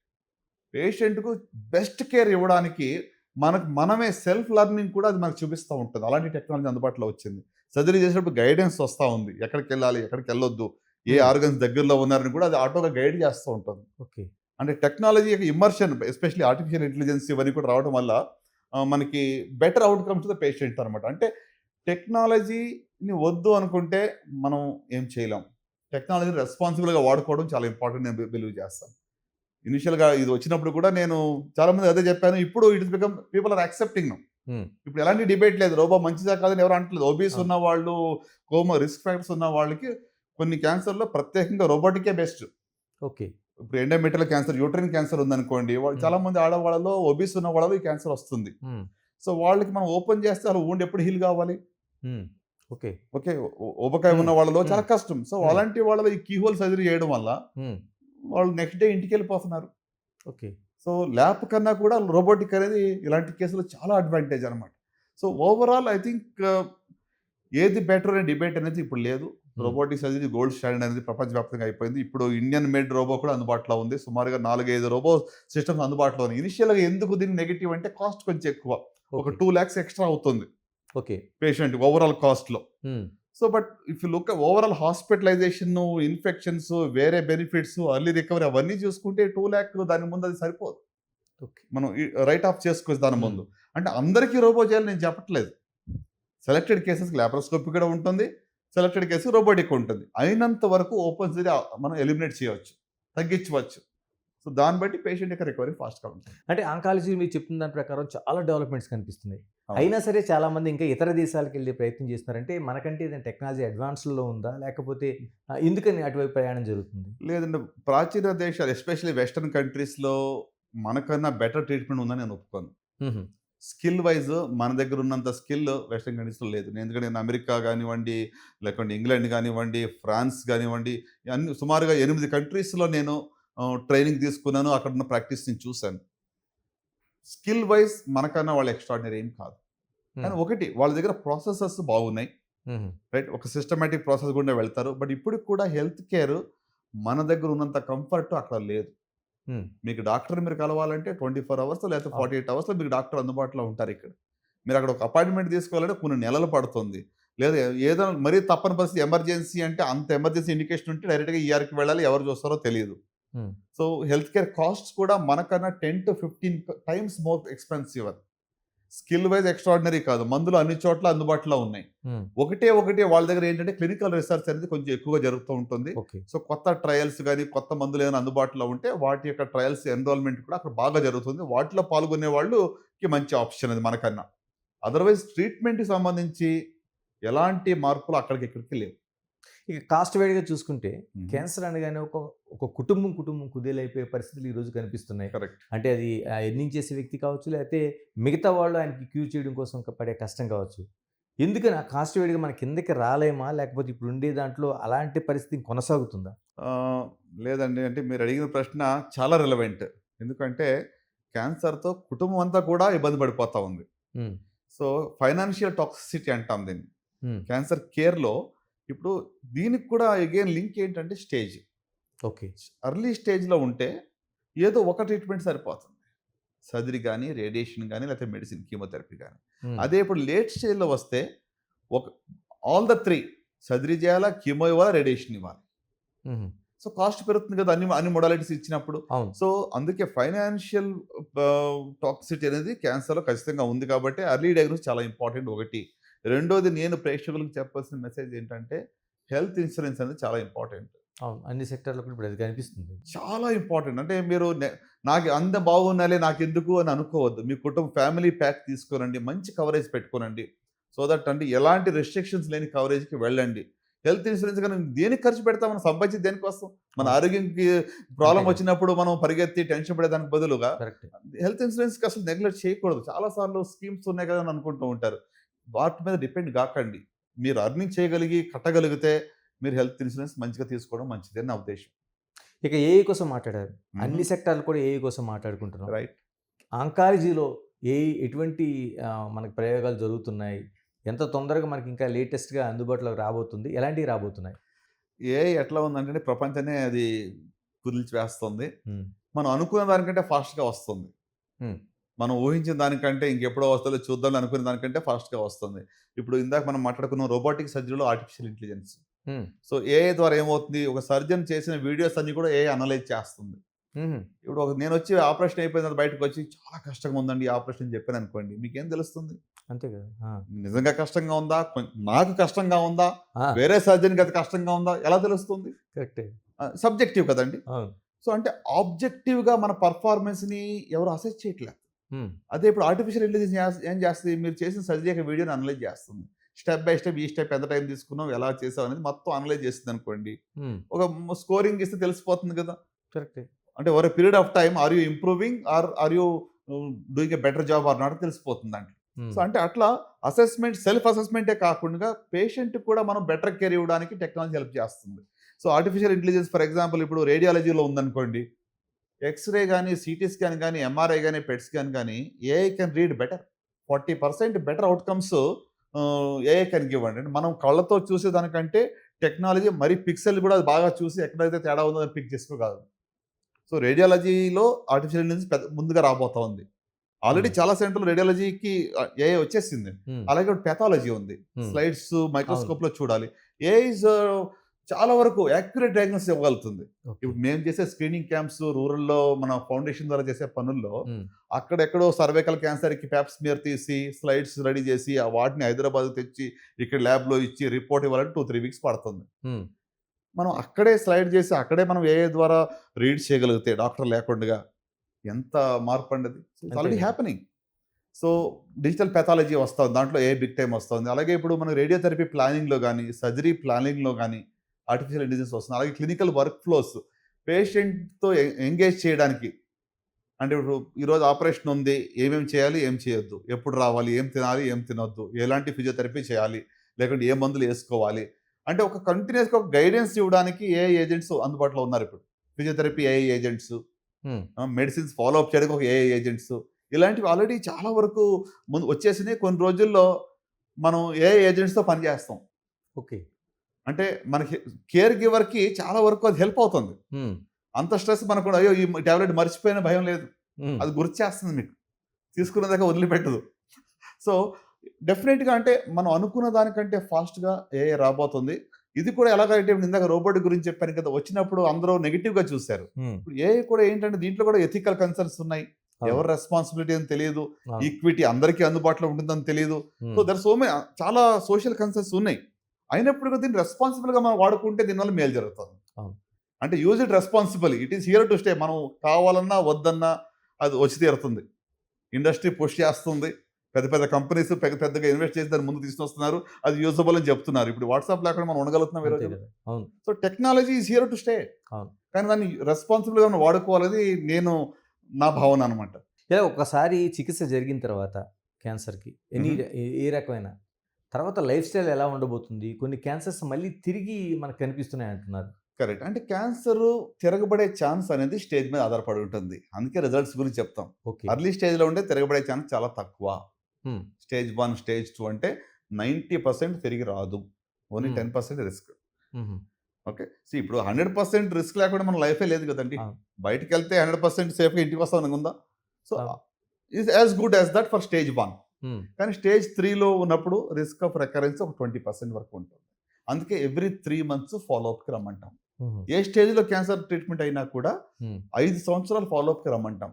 పేషెంట్‌కు బెస్ట్ కేర్ ఇవ్వడానికి మనమే సెల్ఫ్ లెర్నింగ్ కూడా అది మనకు చూపిస్తా ఉంటది. అలాంటి టెక్నాలజీ అందుబాటులో వచ్చింది. సర్జరీ చేసేటప్పుడు గైడెన్స్ వస్తా ఉంది. ఎక్కడికెళ్ళాలి? ఎక్కడికెళ్ళొద్దు? ఏ హ్మ్. ఆర్గన్స్ దగ్గరలో ఉన్నారని కూడా అది ఆటోగా గైడ్ చేస్తూ ఉంటుంది. ఓకే. అంటే టెక్నాలజీ యొక్క ఇమ్మర్షన్ ఎస్పెషల్లీ ఆర్టిఫిషియల్ ఇంటెలిజెన్స్ ఇవన్నీ కూడా రావడం వల్ల మనకి better outcomes to the patient అనమాట. అంటే టెక్నాలజీని వద్దు అనుకుంటే మనం ఏం చేయలేం. టెక్నాలజీని రెస్పాన్సిబుల్‌గా వాడుకోవడం చాలా ఇంపార్టెంట్ నేను బిలీవ్ చేస్తాను. ఇనిషియల్‌గా ఇది వచ్చినప్పుడు కూడా నేను చాలా మందికి అదే చెప్పాను. ఇప్పుడు it is become people are accepting now. హ్మ్. ఇప్పుడు ఎలాంటి డిబేట్ లేదు. రోబో మంచిదా కాదని ఎవరు అంటలేదు. ఒబీస్ అవును. ఉన్నవాళ్ళు, రిస్క్ ఫ్యాక్టర్స్ ఉన్న వాళ్ళకి కొన్ని క్యాన్సర్‌లో ప్రత్యేకంగా రోబోటికే బెస్ట్. ఓకే. ఇప్పుడు ఎండోమెట్రియల్ క్యాన్సర్, యూట్రైన్ క్యాన్సర్ ఉందనుకోండి. వాళ్ళు హ్మ్. చాలా మంది ఆడవాళ్ళలో ఒబీస్ ఉన్న వాళ్ళలో ఈ క్యాన్సర్ వస్తుంది. హ్మ్. సో, వాళ్ళకి మనం ఓపెన్ చేస్తే అలా వూండ్ ఎప్పుడు హీల్ కావాలి? హ్మ్. ఓకే. ఓకే. ఊబకాయం హ్మ్. ఉన్న వాళ్ళలో హ్మ్. చాలా కష్టం. సో, హ్మ్. అలాంటి వాళ్ళలో ఈ కీహోల్ సర్జరీ చేయడం వల్ల హ్మ్. వాళ్ళు నెక్స్ట్ డే ఇంటికెళ్ళిపోతున్నారు. ఓకే. సో, ల్యాప్ కన్నా కూడా రోబోటిక్ అనేది ఇలాంటి కేసులో చాలా అడ్వాంటేజ్ అనమాట. సో, ఓవరాల్ ఐ థింక్ ఏది బెటర్ అనే డిబేట్ అనేది ఇప్పుడు లేదు. హ్మ్. రోబోటిక్ సర్జరీ గోల్డ్ స్టాండర్డ్ అనేది ప్రపంచవ్యాప్తంగా అయిపోయింది. ఇప్పుడు ఇండియన్ మేడ్ రోబో కూడా అందుబాటులో ఉంది. సుమారుగా 4, 5 రోబో సిస్టమ్స్ అందుబాటులో ఉన్నాయి. ఇనిషియల్‌గా ఎందుకు దీన్ని నెగెటివ్ అంటే కాస్ట్ కొంచెం ఎక్కువ. ఒక ఓకే. 2,00,000 ఎక్స్‌ట్రా అవుతుంది ఓకే. పేషెంట్‌కి ఓవరాల్ కాస్ట్‌లో. Hmm. So, but if you look overall hospitalisation, infections, వేరే బెనిఫిట్స్, ఎర్లీ రికవరీ అవన్నీ చూసుకుంటే 2,00,000 దాని ముందు అది సరిపోదు. ఓకే. మనం రైట్ ఆఫ్ చేసుకోవచ్చు దాని హ్మ్. ముందు. అంటే అందరికీ రోబో చేయాలని నేను చెప్పట్లేదు. సెలెక్టెడ్ కేసెస్‌కి లాప్రోస్కోపీ కూడా ఉంటుంది. సెలెక్టెడ్ కేస్‌కి రోబోటిక్ ఉంటుంది. అయినంత వరకు ఓపెన్ సర్జరీ మనం ఎలిమినేట్ చేయవచ్చు. తగ్గించవచ్చు. సో, దాన్ని బట్టి పేషెంట్ యొక్క రికవరీ ఫాస్ట్‌గా ఉంటుంది. అంటే ఆంకాలజీ మీరు చెప్తున్న దాని ప్రకారం చాలా డెవలప్‌మెంట్స్ కనిపిస్తున్నాయి. అవును. అయినా సరే చాలామంది ఇంకా ఇతర దేశాలకెళ్ళే ప్రయత్నం చేస్తున్నారు. అంటే మనకంటే ఏదైనా టెక్నాలజీ అడ్వాన్స్‌లో ఉందా? లేకపోతే ఎందుకని అటువైపు ప్రయాణం జరుగుతుంది? లేదంటే ప్రాచీన దేశాలు ఎస్పెషల్లీ వెస్టర్న్ కంట్రీస్‌లో మనకన్నా బెటర్ ట్రీట్మెంట్ ఉందని నేను ఒప్పుకోను. హుహు. స్కిల్ వైస్ మన దగ్గర ఉన్నంత స్కిల్ వెస్టర్న్ కంట్రీస్‌లో లేదు. ఎందుకంటే నేను అమెరికా గానివ్వండి, లేకుంటే ఇంగ్లాండ్ గానివ్వండి, ఫ్రాన్స్ గానివ్వండి, అన్ని సుమారుగా 8 కంట్రీస్‌లో నేను ట్రైనింగ్ తీసుకున్నాను. అక్కడున్న ప్రాక్టీస్ నేను చూసాను. స్కిల్ వైస్ మనకన్నా వాళ్ళు ఎక్స్ట్రార్డినరీ ఏం కాదు. కానీ హ్మ్. ఒకటి వాళ్ళ దగ్గర ప్రాసెసెస్ బాగున్నాయి. హుహు. రైట్. ఒక సిస్టమాటిక్ ప్రాసెస్ గుండా వెళ్తారు. బట్ ఇప్పటికి కూడా హెల్త్ కేర్ మన దగ్గర ఉన్నంత కంఫర్ట్ అక్కడ లేదు. హ్మ్. మీకు డాక్టర్‌ని మీరు కలవాలంటే 24 అవర్స్ లేకపోతే అవును. 48 అవర్స్‌లో మీకు డాక్టర్ అందుబాటులో ఉంటారిక్కడ. మీరక్కడ ఒక అపాయింట్‌మెంట్ తీసుకోవాలంటే కొన్ని నెలలు పడుతుంది. లేదా ఏదైనా మరీ తప్పని పరిస్థితి ఎమర్జెన్సీ అంటే అంత ఎమర్జెన్సీ ఇండికేషన్ ఉంటే డైరెక్ట్‌గా ఈఆర్‌కి వెళ్ళాలి. ఎవరు చూస్తారో తెలీదు. హ్మ్. సో, హెల్త్ కేర్ కాస్ట్స్ కూడా మనకన్నా 10-15 టైమ్స్ మోర్ ఎక్స్‌పెన్సివ్ అది. స్కిల్ వైస్ ఎక్స్‌ట్రార్డినరీ కాదు. మందులు అన్ని చోట్ల అందుబాటులో ఉన్నాయి. హ్మ్. ఒకటే వాళ్ళ దగ్గర ఏంటంటే క్లినికల్ రిసర్చ్ అనేది కొంచెం ఎక్కువగా జరుగుతూ ఉంటుంది. ఓకే. సో, కొత్త ట్రయల్స్ గాని, కొత్త మందులు ఏమైనా అందుబాటులో ఉంటే వాటి యొక్క ట్రయల్స్ ఎన్రోల్‌మెంట్ కూడా అక్కడ బాగా జరుగుతుంది. వాటిలో పాల్గొనే వాళ్ళుకి మంచి ఆప్షన్ అది మనకన్నా. అదర్‌వైజ్ ట్రీట్మెంట్‌కి సంబంధించి ఎలాంటి మార్పులు అక్కడికి ఇక్కడికి లేవు. ఇక కాస్ట్ వైడ్‌గా చూసుకుంటే హుహు. క్యాన్సర్ అనగానే ఒక కుటుంబం కుదేలైపోయే పరిస్థితులు ఈరోజు కనిపిస్తున్నాయి. కరెక్ట్. అంటే అది ఎర్నింగ్ చేసే వ్యక్తి కావచ్చు, లేకపోతే మిగతా వాళ్ళు ఆయనకి క్యూర్ చేయడం కోసం పడే కష్టం కావచ్చు. ఎందుకని ఆ కాస్ట్ వైడ్‌గా మన కిందకి రాలేమా? లేకపోతే ఇప్పుడు ఉండే దాంట్లో అలాంటి పరిస్థితి కొనసాగుతుందా? ఆహ్, లేదండి. అంటే మీరు అడిగిన ప్రశ్న చాలా రిలవెంట్. ఎందుకంటే క్యాన్సర్‌తో కుటుంబం అంతా కూడా ఇబ్బంది పడిపోతా ఉంది. హ్మ్. సో, ఫైనాన్షియల్ టాక్సిసిటీ అంటాం దీన్ని. హ్మ్. క్యాన్సర్ కేర్‌లో ఇప్పుడు దీనికి కూడా అగైన్ లింక్ ఏంటంటే స్టేజ్. ఓకే. ఎర్లీ స్టేజ్‌లో ఉంటే ఏదో ఒక ట్రీట్మెంట్ సరిపోతుంది. సర్జరీ గాని, రేడియేషన్ గాని, లేకపోతే మెడిసిన్ కీమోథెరపీ గాని. హ్మ్. అదే ఇప్పుడు లేట్ స్టేజ్‌లో వస్తే ఒక ఆల్ ద 3 సర్జరీ చేయాలా, కీమో ఇవ్వాలా, రేడియేషన్ ఇవ్వాలి. హుహు. సో, కాస్ట్ పెరుగుతుంది కదా! అన్ని మోడాలిటీస్ ఇచ్చినప్పుడు. అవును. సో, అందుకే ఫైనాన్షియల్ టాక్సిటీ అనేది క్యాన్సర్‌లో ఖచ్చితంగా ఉంది కాబట్టి ఎర్లీ డయాగ్నోసిస్ చాలా ఇంపార్టెంట్ ఒకటి. రెండోది నేను ప్రేక్షకులకు చెప్పాల్సిన మెసేజ్ ఏంటంటే హెల్త్ ఇన్స్యూరెన్స్ అనేది చాలా ఇంపార్టెంట్. అవును. అన్ని సెక్టార్‌లో కూడా ఇప్పుడు అది కనిపిస్తుంది. చాలా ఇంపార్టెంట్. అంటే మీరు నాకు అంత బాగున్నాలే నాకెందుకు అని అనుకోవద్దు. మీ కుటుంబ ఫ్యామిలీ ప్యాక్ తీసుకోనండి. మంచి కవరేజ్ పెట్టుకోనండి. సో దట్ అంటే ఎలాంటి రెస్ట్రిక్షన్స్ లేని కవరేజ్‌కి వెళ్ళండి. హెల్త్ ఇన్స్యూరెన్స్ గాని దేనికి ఖర్చు పెడతాం? మనం సంపాదించేది దేనికోసం? మన అవును. ఆరోగ్యంకి అంతే ప్రాబ్లమ్ కదా! వచ్చినప్పుడు మనం పరిగెత్తి టెన్షన్ పడేదానికి బదులుగా కరెక్టే. హెల్త్ ఇన్స్యూరెన్స్‌కి అసలు నెగ్లెక్ట్ చేయకూడదు. చాలా సార్లు స్కీమ్స్ ఉన్నాయి కదా! అని అనుకుంటూ ఉంటారు. వాటి మీద డిపెండ్ గాకండి. మీరు ఎర్నింగ్ చేయగలిగి, కట్టగలిగితే మీరు హెల్త్ ఇన్స్యూరెన్స్ మంచిగా తీసుకోవడం మంచిది అని నా ఉద్దేశ్యం. ఇక ఏఐ కోసం మాట్లాడారు. హుహు. అన్ని సెక్టార్‌లు కూడా ఏఐ కోసం మాట్లాడుకుంటున్నాం. రైట్. ఆంకాలజీలో ఏఐ ఎటువంటి మనకు ప్రయోగాలు జరుగుతున్నాయి? ఎంత తొందరగా మనకి ఇంకా లేటెస్ట్‌గా అందుబాటులోకి రాబోతుంది? ఎలాంటివి రాబోతున్నాయి? ఏఐ ఎట్లా ఉందంటే ప్రపంచాన్నే అది కుదిల్చివేస్తుంది. హ్మ్. మనం అనుకున్న దానికంటే ఫాస్ట్‌గా వస్తుంది. హ్మ్. మనం ఊహించిన దానికంటే ఇంకెప్పుడో వస్తదో చూద్దాంలే అనుకున్న దానికంటే ఫాస్ట్‌గా వస్తుంది. ఇప్పుడు ఇందాక మనం మాట్లాడుకున్న రోబోటిక్ సర్జరీలో ఆర్టిఫిషియల్ ఇంటెలిజెన్స్. హ్మ్. సో, ఏఐ ద్వారా ఏమవుతుంది? ఒక సర్జన్ చేసిన వీడియోస్ అన్నీ కూడా ఏఐ అనలైజ్ చేస్తుంది. హుహు. ఇప్పుడు నేనొచ్చి ఆపరేషన్ అయిపోయిన తర్వాత బయటకొచ్చి చాలా కష్టంగా ఉందండి ఈ ఆపరేషన్ అని చెప్పాననుకోండి. మీకేం తెలుస్తుంది? అంతే కదా! ఆ! నిజంగా కష్టంగా ఉందా? నాకు కష్టంగా ఉందా? ఆ! వేరే సర్జన్‌కి అది కష్టంగా ఉందా? ఎలా తెలుస్తుంది? కరెక్టే. సబ్జెక్టివ్ కదండీ! అవును. సో, అంటే ఆబ్జెక్టివ్‌గా మన పెర్ఫార్మన్స్‌ని ఎవరు అసెస్ చేయట్లే. హ్మ్. అదే ఇప్పుడు ఆర్టిఫిషియల్ ఇంటెలిజెన్స్ ఏం చేస్తది? మీరు చేసిన సర్జరీ యొక్క వీడియోని అనలైజ్ చేస్తుంది. స్టెప్ బై స్టెప్, ఈ స్టెప్ ఎంత టైం తీసుకున్నావు? ఎలా చేసావు? అనేది మొత్తం అనలైజ్ చేసిందనుకోండి. హ్మ్. ఒక స్కోరింగ్ ఇస్తే తెలిసిపోతుంది కదా! కరెక్టే. అంటే over a period of time are you improving are are you doing a better job or not తెలిసిపోతుంది దాంట్లో. సో, హ్మ్. అంటే అట్లా అసెస్‌మెంట్ సెల్ఫ్ అసెస్‌మెంటే కాకుండా పేషెంట్‌కి కూడా మనం బెటర్ కేర్ ఇవ్వడానికి టెక్నాలజీ హెల్ప్ చేస్తుంది. So, artificial intelligence for example ఇప్పుడు రేడియాలజీలో ఉందనుకోండి. ఎక్స్‌రే గాని, సీటీ స్కాన్ గాని, ఎంఆర్ఐ గాని, పెట్ స్కాన్ గాని AI can read better. 40% better outcomes AI can give అండి. మనం కళ్ళతో చూసేదానికంటే టెక్నాలజీ మరి పిక్సెల్ కూడా అది బాగా చూసి ఎక్కడైతే తేడా ఉందో అది పిక్ చేసుకోగలదు. సో, రేడియాలజీలో ఆర్టిఫిషియల్ ఇంటెలిజెన్స్ ముందుగా రాబోతా ఉంది. ఆల్రెడీ హ్మ్. చాలా సెంటర్‌లో రేడియాలజీకి ఏఐ వచ్చేసింది. హ్మ్. అలాగే ఇప్పుడు పెథాలజీ ఉంది. హ్మ్. స్లైడ్స్ అవును. మైక్రోస్కోప్‌లో చూడాలి. ఏఐ చాలా వరకు యాక్యురేట్ డయాగ్నోసిస్ ఇవ్వగలుగుతుంది. ఓకే. ఇప్పుడు మేము చేసే స్క్రీనింగ్ క్యాంప్స్ రూరల్‌లో మన ఫౌండేషన్ ద్వారా చేసే పనుల్లో హ్మ్. అక్కడెక్కడో సర్వైకల్ క్యాన్సర్‌కి పాప్ స్మియర్ తీసి, స్లైడ్స్ రెడీ చేసి, వాటిని హైదరాబాద్‌కి తెచ్చి ఇక్కడ ల్యాబ్‌లో ఇచ్చి రిపోర్ట్ ఇవ్వాలంటే 2, 3 వీక్స్ పడుతుంది. హ్మ్. మనం అక్కడే స్లైడ్ చేసి, అక్కడే మనం ఏఐ ద్వారా రీడ్ చేయగలిగితే డాక్టర్ లేకుండగా ఎంత మార్పండి అది. సో, ఇట్స్ అంతే ఆల్రెడీ కదా! హ్యాపెనింగ్. సో, డిజిటల్ పెథాలజీ వస్తుంది. దాంట్లో ఏఐ బిగ్ టైమ్ వస్తుంది. అలాగే ఇప్పుడు మన రేడియోథెరపీ ప్లానింగ్‌లో గాని, సర్జరీ ప్లానింగ్‌లో గాని ఆర్టిఫిషియల్ ఇంటెలిజెన్స్ వస్తుంది. అలాగే క్లినికల్ వర్క్ ఫ్లోస్ పేషెంట్‌తో ఎంగేజ్ చేయడానికి అంటే ఇప్పుడు ఈరోజు ఆపరేషన్ ఉంది. ఏమేమి చేయాలి? ఏం చేయొద్దు? ఎప్పుడు రావాలి? ఏం తినాలి? ఏం తినొద్దు? ఎలాంటి ఫిజియోథెరపీ చేయాలి? లేకుంటే ఏ మందులు యేసుకోవాలి? అంటే ఒక కంటిన్యూయస్‌గా ఒక గైడెన్స్ ఇవ్వడానికి ఏఐ ఏజెంట్స్ అందుబాటులో ఉన్నారిప్పుడు. ఫిజియోథెరపీ ఏఐ ఏజెంట్స్, హ్మ్. మెడిసిన్స్ ఫాలో అప్ చేయడానికి ఒక ఏఐ ఏజెంట్స్. ఇలాంటివి ఆల్రెడీ చాలా వరకు ముందు వచ్చేసినాయి. కొన్ని రోజుల్లో మనం ఏఐ ఏజెంట్స్‌తో పని చేస్తాం. ఓకే. అంటే మనకి కేర్ గివర్‌కి చాలా వరకు అది హెల్ప్ అవుతుంది. హ్మ్. అంత స్ట్రెస్ మనకు అయ్యో! ఈ టాబ్లెట్ మర్చిపోయిన భయం లేదు. హ్మ్. అది గుర్తు చేస్తుంది మీకు. తీసుకున్నదాకా వదిలిపెట్టదు. సో, డెఫినెట్‌గా అంటే మనం అనుకున్న దానికంటే ఫాస్ట్‌గా ఏఐ రాబోతుంది. ఇది కూడా ఎలాగంటే ఇప్పుడు ఇందాక రోబోట్ గురించి చెప్పాను కదా! వచ్చినప్పుడు అందరూ నెగెటివ్‌గా చూసారు. హ్మ్. ఇప్పుడు ఏఐ కూడా ఏంటంటే దీంట్లో కూడా ఎథికల్ కన్సర్న్స్ ఉన్నాయి. అవును. ఎవరి రెస్పాన్సిబిలిటీ అని తెలీదు. అవును. ఈక్విటీ అందరికీ అందుబాటులో ఉంటుందని తెలీదు. సో, హ్మ్. దేర్ ఆర్ సో మెనీ చాలా సోషల్ కన్సర్న్స్ ఉన్నాయి. అయినప్పుడు కూడా దీన్ని రెస్పాన్సిబుల్‌గా మనం వాడుకుంటే దీనివల్ల మేలు జరుగుతుంది. అవును. అంటే use it responsibly. It is here to stay. మనం కావాలన్నా, వద్దన్నా అది వచ్చి తీరుతుంది. ఇండస్ట్రీ పుష్ చేస్తుంది. పెద్ద పెద్ద కంపెనీస్ పెద్దగా ఇన్వెస్ట్ చేసి దాన్ని ముందుకు తీసుకొస్తున్నారు. అది యూజబుల్ అని చెప్తున్నారు. ఇప్పుడు వాట్సాప్ లేకుండా మనం ఉండగలుగుతున్నాం ఈ అంతే రోజుల్లో. కదా! అవును. So, technology is here to stay. అవును. కానీ దాన్ని రెస్పాన్సిబుల్‌గా మనం వాడుకోవాలని నా భావన అనమాట. ఇలా ఒక్కసారి చికిత్స జరిగిన తర్వాత క్యాన్సర్‌కి ఎనీ హుహు. ఏ రకమైన తర్వాత లైఫ్ స్టైల్ ఎలా ఉండబోతుంది? కొన్ని క్యాన్సర్స్ మళ్ళీ తిరిగి మనకు కనిపిస్తున్నాయి అంటున్నారు. కరెక్ట్. అంటే క్యాన్సరు తిరగబడే ఛాన్స్ అనేది స్టేజ్ మీద ఆధారపడి ఉంటుంది. అందుకే రిజల్ట్స్ గురించి చెప్తాం. ఓకే. ఎర్లీ స్టేజ్‌లో ఉండే తిరగబడే ఛాన్స్ చాలా తక్కువ. హ్మ్. స్టేజ్ 1, స్టేజ్ 2 అంటే 90% తిరిగి రాదు. ఓన్లీ హ్మ్. 10% రిస్క్. హుహు. ఓకే. ఇప్పుడు 100% రిస్క్ లేకుండా మన లైఫే లేదు కదండీ. అవును. బయటికెళ్తే 100% సేఫ్‌గా ఇంటికొస్తాం అనుకుందాం. సో, అవును. Is as good as that for stage 1. హ్మ్. కానీ స్టేజ్ 3లో ఉన్నప్పుడు రిస్క్ ఆఫ్ రికరెన్స్ ఒక 20% వరకు ఉంటుంది. అందుకే ఎవ్రీ 3 మంత్స్ ఫాలో అప్‌కి రమ్మంటాం. హుహు. ఏ స్టేజ్‌లో క్యాన్సర్ ట్రీట్మెంట్ అయినా కూడా హ్మ్. 5 సంవత్సరాలు ఫాలో అప్‌కి రమ్మంటాం.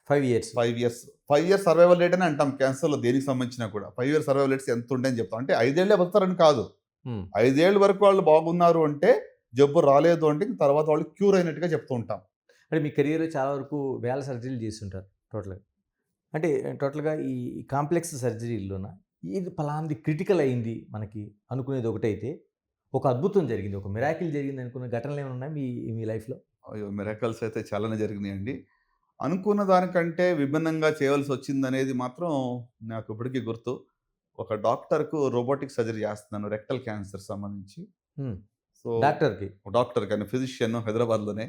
5 years. 5 years. 5 years survival rate అని అంటాం క్యాన్సర్‌లో దేనికి సంబంధించినా కూడా. 5 ఇయర్స్ సర్వైవల్ రేట్స్ ఎంత ఉంటాయని చెప్తాం. అంటే 5 ఏళ్లే బతుకుతారని కాదు. హ్మ్. 5 ఏళ్ల వరకు వాళ్ళు బాగున్నారు అంటే, జబ్బు రాలేదు అంటే తర్వాత వాళ్ళు క్యూర్ అయినట్టుగా చెప్తూ ఉంటాం. అంటే మీ కెరియర్‌లో చాలా వరకు వేల సర్జరీలు చేసుంటారు టోటల్‌గా. అంటే టోటల్‌గా ఈ కాంప్లెక్స్ సర్జరీల్లోన ఇది పలానాది క్రిటికల్ అయింది మనకి అనుకునేది ఒకటైతే, ఒక అద్భుతం జరిగింది. ఒక మిరాకిల్ జరిగింది అనుకున్న ఘటనలేమైనా ఉన్నాయా మీ మీ లైఫ్‌లో? అయ్యో! మిరాకల్స్ అయితే చాలానే జరిగినాయండి. అనుకున్న దానికంటే విభిన్నంగా చేయవలసొచ్చిందనేది మాత్రం నాకు ఇప్పటికీ గుర్తు. ఒక డాక్టర్‌కు రోబోటిక్ సర్జరీ చేస్తున్నాను రెక్టల్ క్యాన్సర్ సంబంధించి. హ్మ్. సో, డాక్టర్‌కి. డాక్టర్ గాని ఫిజిషియన్ హైదరాబాద్‌లోనే.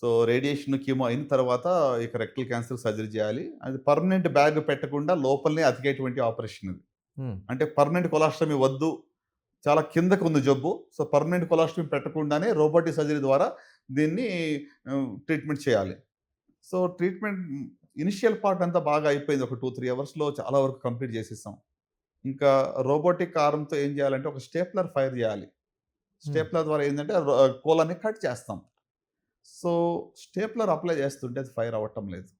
సో, రేడియేషన్, కీమో అయిన తర్వాత ఇక రెక్టల్ క్యాన్సర్ సర్జరీ చేయాలి. అది పర్మనెంట్ బ్యాగ్ పెట్టకుండా లోపలనే అతికేటువంటి ఆపరేషన్ ఇది. హ్మ్. అంటే పర్మనెంట్ కొలాస్టమీ వద్దు. చాలా కిందకుంది జబ్బు. సో, పర్మనెంట్ కొలాస్టమీ పెట్టకుండానే రోబోటిక్ సర్జరీ ద్వారా దీన్ని ట్రీట్మెంట్ చేయాలి. సో, ట్రీట్మెంట్ ఇనిషియల్ పార్ట్ అంతా బాగా అయిపోయింది. ఒక 2, 3 అవర్స్‌లో చాలా వరకు కంప్లీట్ చేసేసాం. ఇంకా రోబోటిక్ ఆర్మ్‌తో ఏం చేయాలంటే ఒక స్టేప్లర్ ఫైర్ చేయాలి. హ్మ్. స్టేప్లర్ ద్వారా ఏందంటే కోలాన్ని కట్ చేస్తాం. సో, స్టేప్లర్ అప్లై చేస్తుంటే అది ఫైర్ అవ్వటం లేదు.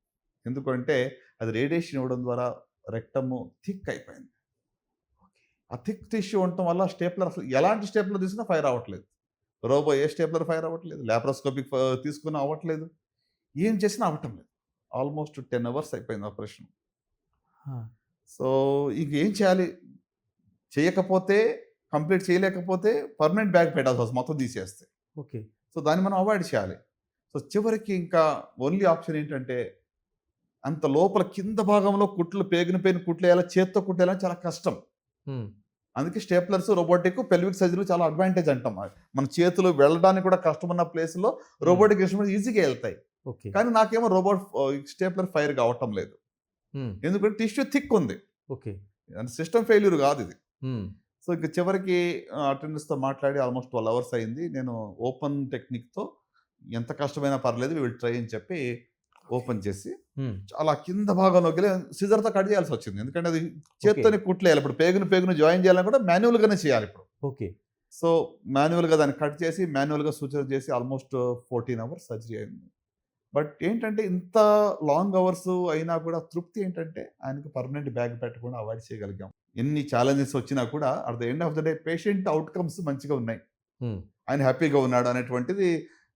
ఎందుకంటే అది రేడియేషన్ ఇవ్వడం ద్వారా రెక్టము థిక్ అయిపోయింది. ఆ థిక్ టిష్యూ ఉండటం వల్ల స్టేప్లర్ అసలు ఎలాంటి స్టేప్లర్ తీసుకున్నా ఫైర్ అవ్వట్లేదు. రోబో ఏ స్టేప్లర్ ఫైర్ అవ్వట్లేదు. లాప్రోస్కోపిక్ తీసుకున్నా అవ్వట్లేదు. ఏం చేసినా అవ్వటం లేదు. ఆల్మోస్ట్ 10 అవర్స్ అయిపోయింది ఆపరేషన్. ఆ! సో, ఇంక ఏం చేయాలి? చేయకపోతే కంప్లీట్ చేయలేకపోతే పర్మనెంట్ బ్యాగ్ పెట్టాల్సొస్తది మొత్తం తీసేస్తే. ఓకే. సో, దాన్ని మనం అవాయిడ్ చేయాలి. సో, చివరికి ఇంకా ఓన్లీ ఆప్షన్ ఏంటంటే అంత లోపల కింద భాగంలో కుట్లు పేగిన కుట్లేయాలా, చేత్తో కుట్టేయాలని చాలా కష్టం. హ్మ్. అందుకే స్టేప్లర్స్, రోబోటిక్, పెల్విక్ సర్జరీలు చాలా అడ్వాంటేజ్ అంటాం. మన చేతులు వెళ్ళడానికి కూడా కష్టమున్న ప్లేస్‌లో హ్మ్. రోబోటిక్ ఇన్‌స్ట్రుమెంట్స్ ఈజీగా ఎళ్తాయి. ఓకే. కానీ నాకేమో స్టేప్లర్ ఫైర్ కావటం లేదు. హ్మ్. ఎందుకంటే టిష్యూ థిక్ ఉంది. ఓకే. అంటే సిస్టమ్ ఫెయిల్యూర్ కాదిది. హ్మ్. సో, ఇంక చివరికి అటెండర్స్‌తో మాట్లాడి ఆల్మోస్ట్ 12 అవర్స్ అయింది. నేను ఓపెన్ టెక్నిక్‌తో ఎంత కష్టమైనా పర్లేదు వి విల్ ట్రై అని చెప్పి ఓపెన్ చేసి హ్మ్. చాలా కింద భాగంలోకెళ్ళి సిజర్‌తో కట్ చేయాల్సొచ్చింది. ఎందుకంటే అది ఓకే. చేత్తోనే కుట్లేయాలి. ఇప్పుడు పేగును జాయిన్ చేయాలన్నా కూడా మాన్యువల్‌గానే చేయాలిప్పుడు. ఓకే. సో, మాన్యువల్‌గా దాన్ని కట్ చేసి, మాన్యువల్‌గా సూచర్ చేసి ఆల్మోస్ట్ 14 అవర్స్ సర్జరీ అయింది. బట్ ఏంటంటే ఇంత లాంగ్ అవర్స్ అయినా కూడా తృప్తి ఏంటంటే ఆయనకి పర్మనెంట్ బ్యాగ్ పెట్టకుండా అవాయిడ్ చేయగలిగాం. ఎన్ని ఛాలెంజెస్ వచ్చినా కూడా at the end of the day patient outcomes మంచిగా ఉన్నాయి. హ్మ్. ఆయన హ్యాపీగా ఉన్నాడు అనేటువంటిది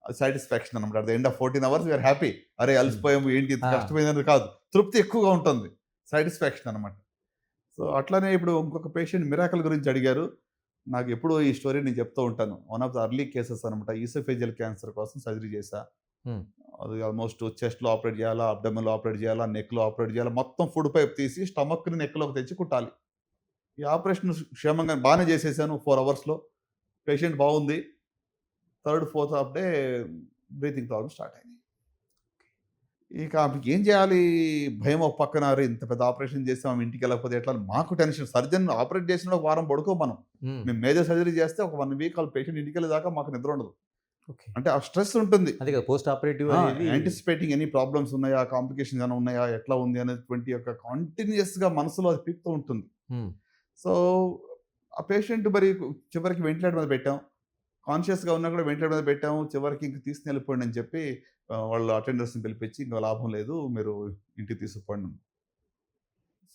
సాటిస్ఫాక్షన్ అనమాట. At the end of 14 hours we are happy. అరే! హ్మ్. అలసిపోయాము ఏంటి ఇంత ఆ! కష్టమైందని కాదు. తృప్తి ఎక్కువగా ఉంటుంది. సాటిస్ఫాక్షన్ అనమాట. సో, అట్లనే ఇప్పుడు ఇంకొక పేషెంట్ మిరాకిల్ గురించి అడిగారు. నాకెప్పుడూ ఈ స్టోరీ నేను చెప్తూ ఉంటాను. One of the early cases అనమాట. ఈసోఫేజియల్ క్యాన్సర్ కోసం సర్జరీ చేశా. హ్మ్. అది ఆల్మోస్ట్ చెస్ట్‌లో ఆపరేట్ చేయాలా, అబ్డోమెన్‌లో ఆపరేట్ చేయాలా, నెక్‌లో ఆపరేట్ చేయాలా. మొత్తం ఫుడ్ పైప్ తీసి స్టమక్‌ని నెక్‌లోకి తెచ్చి కుట్టాలి. ఈ ఆపరేషన్ క్షేమంగా బానే చేసేసాను 4 అవర్స్‌లో. పేషెంట్ బాగుంది. Third, fourth half day breathing problem start అయినాయి. ఇక ఆమెకేం చేయాలి? భయం ఒక పక్కన అరే! ఇంత పెద్ద ఆపరేషన్ చేసాం ఆమె ఇంటికెళ్ళకపోతే ఎట్లా అని మాకు టెన్షన్. సర్జన్ ఆపరేట్ చేసిన ఒక వారం పడుకోం మనం. హ్మ్. మేము మేజర్ సర్జరీ చేస్తే ఒక 1 వీక్ ఆళ్ళ పేషెంట్ ఇంటికెళ్ళేదాకా మాకు నిద్ర ఉండదు. ఓకే. అంటే ఆ స్ట్రెస్ ఉంటుంది. అదే కదా! పోస్ట్ ఆపరేటివ్ అనేది యాంటిసిపేటింగ్ ఎనీ ప్రాబ్లమ్స్ ఉన్నాయా? కాంప్లికేషన్స్ ఏమైనా ఉన్నాయా? ఎట్లా ఉంది అనేటువంటి యొక్క కంటిన్యూయస్‌గా మనసులో అది పీకుతూ ఉంటుంది. హ్మ్. సో, ఆ పేషెంట్ మరి చివరికి వెంటిలేటర్ మీద పెట్టాం. కాన్షియస్‌గా ఉన్నా కూడా వెంటిలేటర్ మీద పెట్టాము. చివరికి ఇంక తీసుకొని వెళ్ళిపోండి అని చెప్పి వాళ్ళు అటెండర్స్‌ని పిలిపించి ఇంక లాభం లేదు. మీరు ఇంటికి తీసుకుపోండి.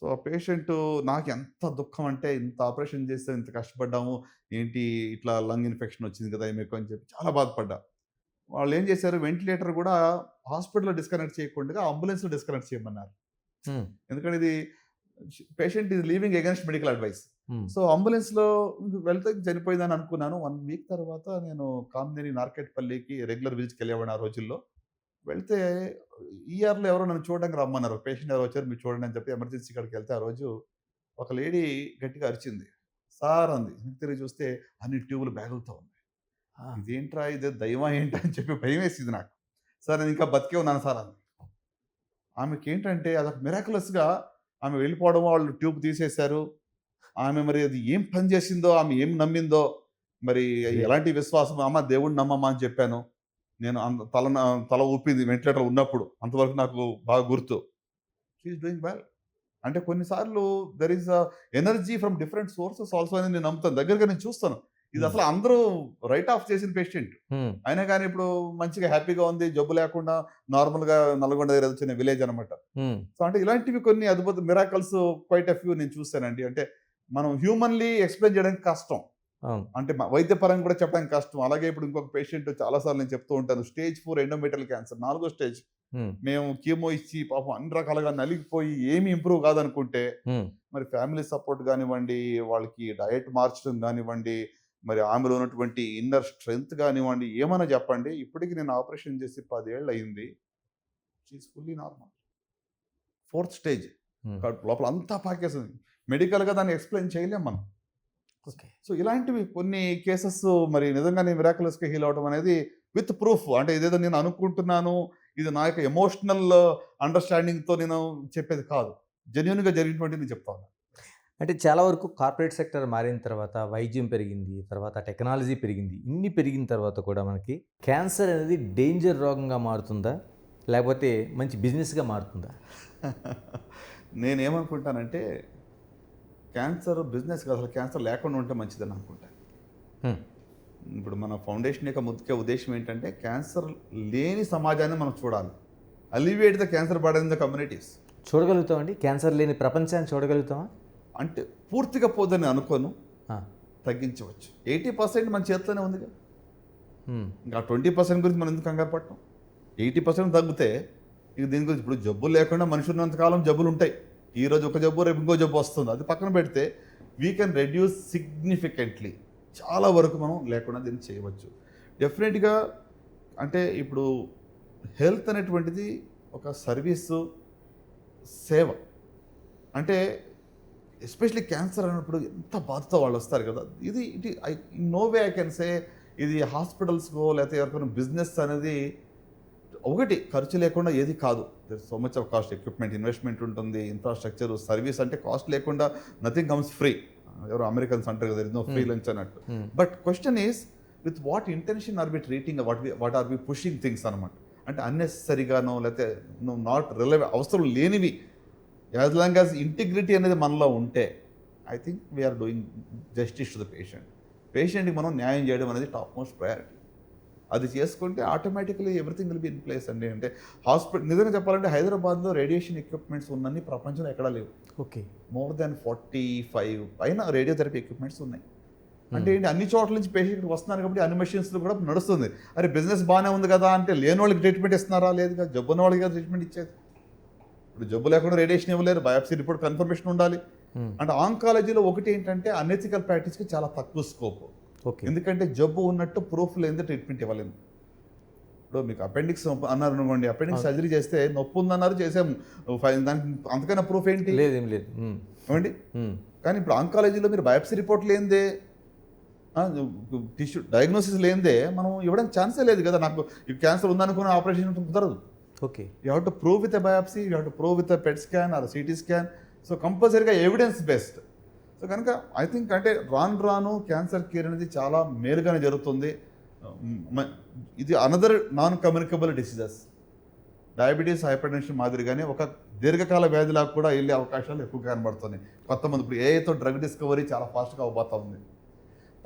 సో, ఆ పేషెంటు నాకెంత దుఃఖం అంటే ఇంత ఆపరేషన్ చేస్తే ఇంత కష్టపడ్డాము. ఏంటి ఇట్లా లంగ్ ఇన్ఫెక్షన్ వచ్చింది కదా! ఈమెకు అని చెప్పి చాలా బాధపడ్డా. వాళ్ళేం చేశారు వెంటిలేటర్ గూడా హాస్పిటల్‌లో డిస్కనెక్ట్ చేయకుండా అంబులెన్స్‌లో డిస్కనెక్ట్ చేయమన్నారు. హ్మ్. ఎందుకంటే ఇది patient is leaving against medical advice. హ్మ్. సో, అంబులెన్స్‌లో వెళ్తే చనిపోయిందని అనుకున్నాను. 1 వీక్ తర్వాత నేను కామినేని నార్కెట్పల్లికి రెగ్యులర్ విజిట్‌కెళ్ళేవాడిని ఆ రోజుల్లో. వెళ్తే ఈఆర్‌లో ఎవరో నన్ను చూడడానికి రమ్మన్నారు. పేషెంట్ ఎవరో వచ్చారు మీరు చూడండి అని చెప్పి ఎమర్జెన్సీ కాడికెళ్తే ఆ రోజు ఒక లేడీ గట్టిగా అరిచింది. సార్ అంది. వెనక్కి తిరిగి చూస్తే అన్ని ట్యూబులు బ్యాగులతో ఉన్నాయి. ఆ! ఇదేంట్రా ఇది దైవమా ఏంటా అని చెప్పి భయమేసింది నాకు. సార్ నేను ఇంకా బతికే ఉన్నాను సార్ అంది. ఆమెకేంటంటే అదొక మిరాక్యులస్‌గా ఆమె వెళ్ళిపోవడం వాళ్ళు ట్యూబ్ తీసేశారు. ఆమె మరి అది ఏం పని చేసిందో, ఆమె ఏం నమ్మిందో, మరి గ్రేట్. ఎలాంటి విశ్వాసం అమ్మ దేవుడిని నమ్మమ్మా అని చెప్పాను. నేను తల ఊపింది వెంటిలేటర్‌లో ఉన్నప్పుడు. అంతవరకు నాకు బాగా గుర్తు. She is doing well. అంటే కొన్ని సార్లు there is energy from different sources also అని నేను నమ్ముతాను. దగ్గరగా నేను చూస్తాను. ఇది హ్మ్. అసలు అందరూ రైట్ ఆఫ్ చేసిన పేషెంట్. హ్మ్. అయినా గాని ఇప్పుడు మంచిగా హ్యాపీగా ఉంది. జబ్బు లేకుండా నార్మల్‌గా నల్గొండ దగ్గర ఏదో చిన్న విలేజ్ అనమాట. హ్మ్. సో, అంటే ఇలాంటివి కొన్ని అద్భుత మిరాకల్స్ క్వైట్ ఎ ఫ్యూ నేను చూసానండి. అంటే మనం హ్యూమన్‌లీ ఎక్స్‌ప్లెయిన్ చేయడానికి కష్టం. అవును. అంటే వైద్యపరంగా కూడా చెప్పడానికి కష్టం. అలాగే ఇప్పుడు ఇంకొక పేషెంట్ చాలా సార్లు నేను చెప్తూ ఉంటాను. Stage 4 endometrial cancer 4 stage. హ్మ్. మేము కీమో ఇచ్చి పాపం అన్ని రకాలుగా నలిగిపోయి ఏమి ఇంప్రూవ్ కాదనుకుంటే, హ్మ్. మరి ఫ్యామిలీ సపోర్ట్ గానివ్వండి, వాళ్ళకి డయట్ మార్చడం గానివ్వండి, మరి ఆమెలో ఉన్నటువంటి ఇన్నర్ స్ట్రెంగ్త్ గానివ్వండి, ఏమన్నా చెప్పండి. ఇప్పటికి నేను ఆపరేషన్ చేసి 10 ఏళ్ళు అయింది. She is fully normal. 4థ్ స్టేజ్. హ్మ్. కడుపు లోపల అంతా పాకేసింది. మెడికల్‌గా దాన్ని ఎక్స్‌ప్లెయిన్ చేయలేం మనం. ఓకే. సో, ఇలాంటివి కొన్ని కేసెస్ మరి నిజంగానే మిరాక్యులస్‌గా హీల్ అవ్వడం అనేది విత్ ప్రూఫ్. అంటే ఇదేదో నేను అనుకుంటున్నాను. ఇది నా యొక్క ఎమోషనల్ అండర్‌స్టాండింగ్‌తో నేను చెప్పేది కాదు. జెన్యూన్‌గా జరిగినటువంటివి నేను చెప్తా ఉన్నాను. అంటే చాలా వరకు కార్పొరేట్ సెక్టర్ మారిన తర్వాత వైద్యం పెరిగింది. తర్వాత టెక్నాలజీ పెరిగింది. ఇన్ని పెరిగిన తర్వాత కూడా మనకి క్యాన్సర్ అనేది డేంజర్ రోగంగా మారుతుందా? లేకపోతే మంచి బిజినెస్‌గా మారుతుందా? నేనేమనుకుంటానంటే క్యాన్సర్ బిజినెస్ కాదు. అసలు క్యాన్సర్ లేకుండా ఉంటే మంచిదని అనుకుంటాను. హ్మ్. ఇప్పుడు మన ఫౌండేషన్ యొక్క ముఖ్య ఉద్దేశ్యం ఏంటంటే క్యాన్సర్ లేని సమాజాన్ని మనం చూడాలి. Alleviate the cancer burden in the communities. చూడగలుగుతామండి? క్యాన్సర్ లేని ప్రపంచాన్ని చూడగలుగుతామా? అంటే పూర్తిగా పోదని అనుకోను. ఆ! తగ్గించవచ్చు. 80% మన చేతిలోనే ఉందిగా. హ్మ్. ఇంకా 20% గురించి మనం ఎందుకు కంగారు పడటం? 80% తగ్గితే ఇక దీని గురించి ఇప్పుడు జబ్బులు లేకుండా మనిషి ఉన్నంత కాలం జబ్బులుంటాయి. ఈరోజు ఒక జబ్బు, రేపు ఇంకో జబ్బు వస్తుంది. అది పక్కన పెడితే వీ కెన్ రెడ్యూస్ సిగ్నిఫికెంట్‌లీ. చాలా వరకు మనం లేకుండా దీన్ని చేయవచ్చు. డెఫినిట్‌గా అంటే ఇప్పుడు హెల్త్ అనేటువంటిది ఒక సర్వీసు, సేవ. అంటే ఎస్పెషల్లీ క్యాన్సర్ అన్నప్పుడు ఎంత బాధతో వాళ్ళు వస్తారు కదా! ఇది in no way I can say ఇది హాస్పిటల్స్‌కో లేకపోతే ఎవరికైనా బిజినెస్ అనేది ఒకటి ఖర్చు లేకుండా ఏది కాదు. There so much of cost equipment investment ఉంటుంది. ఇన్‌ఫ్రాస్ట్రక్చర్, సర్వీస్ అంటే కాస్ట్ లేకుండా నథింగ్ కమ్స్ ఫ్రీ. ఎవరో అమెరికన్స్ అంటారు కదా! There is no free hmm. Lunch అన్నట్టు. హ్మ్. But question is with what intention are we treating what are we pushing things అనమాట. అంటే అన్నెసెసరీగానో లేకపోతే నాట్ అవసరం లేనివి యాజ్ లాంగ్ యాజ్ ఇంటిగ్రిటీ అనేది మనలో ఉంటే I think we're doing justice to the patient. పేషెంట్‌కి మనం న్యాయం చేయడం అనేది టాప్ మోస్ట్ ప్రయారిటీ. అది చేసుకుంటే automatically everything will be in place అండి. అంటే నిజంగా చెప్పాలంటే హైదరాబాద్‌లో రేడియేషన్ ఎక్విప్‌మెంట్స్ ఉన్నన్ని ప్రపంచంలో ఎక్కడా లేవు. ఓకే. మోర్ దాన్ 45 పైన రేడియోథెరపీ ఎక్విప్‌మెంట్స్ ఉన్నాయి. అంటే హ్మ్. ఏంటి అన్ని చోట్ల నుంచి పేషెంట్ వస్తున్నారు కాబట్టి అన్ని మెషిన్స్‌లో కూడా నడుస్తుంది. అరే బిజినెస్ బాగానే ఉంది కదా! అంటే లేనోళ్ళకి ట్రీట్మెంట్ ఇస్తున్నారా? లేదు కదా! జబ్బున్న వాళ్ళకి కదా ట్రీట్మెంట్ ఇచ్చేది. ఇప్పుడు జబ్బు లేకుండా రేడియేషన్ ఇవ్వలేరు. బయాప్సీ రిపోర్ట్ కన్ఫర్మేషన్ ఉండాలి. హ్మ్. అంటే ఆంకాలజీలో ఒకటి ఏంటంటే అనెథికల్ ప్రాక్టీస్‌కి చాలా తక్కువ స్కోప్. ఓకే. ఎందుకంటే జబ్బు ఉన్నట్టు ప్రూఫ్ లేనిదే ట్రీట్మెంట్ ఇవ్వలేము. ఇప్పుడు మీకు అపెండిక్స్ అన్నారు అనుకోండి. అపెండిక్స్ అవును. సర్జరీ చేస్తే నొప్పి ఉందన్నారు చేసాము. దానికి అంతకన్నా ప్రూఫ్ ఏంటి? లేదు. ఏం లేదు. హ్మ్. ఏమండి? హ్మ్. కానీ ఇప్పుడు ఆంకాలజీలో మీరు బయాప్సీ రిపోర్ట్ లేనిదే టిష్యూ డయాగ్నోసిస్ లేనిదే మనం ఇవ్వడానికి ఛాన్సే లేదు కదా! నాకు ఈ క్యాన్సర్ ఉందనుకుని ఆపరేషన్ కుదరదు. Okay. You have to prove with a biopsy, you have to prove with a PET scan or CT scan. So కంపల్సరీగా ఎవిడెన్స్ బేస్డ్. సో కనుక ఐ థింక్ అంటే రాను క్యాన్సర్ కేర్ అనేది చాలా మేలుగానే జరుగుతుంది. ఇది another non communicable diseases. Diabetes, hypertension మాదిరిగానే ఒక దీర్ఘకాల వ్యాధిలాగా కూడా వెళ్ళే అవకాశాలు ఎక్కువ కనబడుతున్నాయి. కొత్తమంది ఇప్పుడు ఏఐతో డ్రగ్ డిస్కవరీ చాలా ఫాస్ట్గా అవబోతా ఉంది.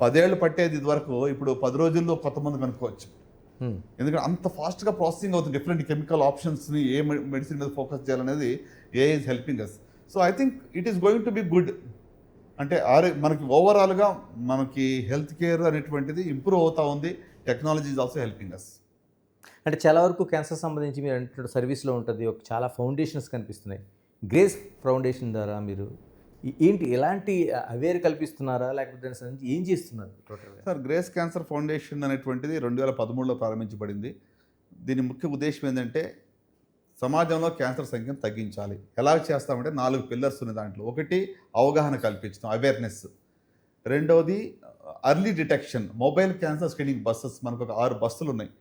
10 ఏళ్ళు పట్టేది ఇదివరకు ఇప్పుడు 10 రోజుల్లో కొంతమంది కనుక్కోవచ్చు. ఎందుకంటే అంత ఫాస్ట్గా ప్రాసెసింగ్ అవుతుంది. డిఫరెంట్ కెమికల్ ఆప్షన్స్ని ఏ మెడిసిన్ మీద ఫోకస్ చేయాలనేది AI is helping us. So I think it is going to be good. అంటే మనకి ఓవరాల్గా మనకి హెల్త్ కేర్ అనేటువంటిది ఇంప్రూవ్ అవుతూ ఉంది. Technology is also helping us. అంటే చాలా వరకు క్యాన్సర్ సంబంధించి మీరు అంటున్న సర్వీస్లో ఉంటుంది, ఒక చాలా ఫౌండేషన్స్ కనిపిస్తున్నాయి. గ్రేస్ ఫౌండేషన్ ద్వారా మీరు ఏంటి ఎలాంటి అవేర్ కల్పిస్తున్నారా, లేకపోతే దానికి సంబంధించి ఏం చేస్తున్నారు టోటల్గా? సార్, గ్రేస్ క్యాన్సర్ ఫౌండేషన్ అనేటువంటిది 2013లో ప్రారంభించబడింది. దీని ముఖ్య ఉద్దేశం ఏంటంటే సమాజంలో క్యాన్సర్ సంఖ్యను తగ్గించాలి. ఎలా చేస్తామంటే 4 పిల్లర్స్ ఉన్నాయి దాంట్లో. ఒకటి అవగాహన కల్పించడం, అవేర్నెస్. రెండవది early detection. Mobile cancer screening buses మనకు ఒక 6 బస్సులు ఉన్నాయి.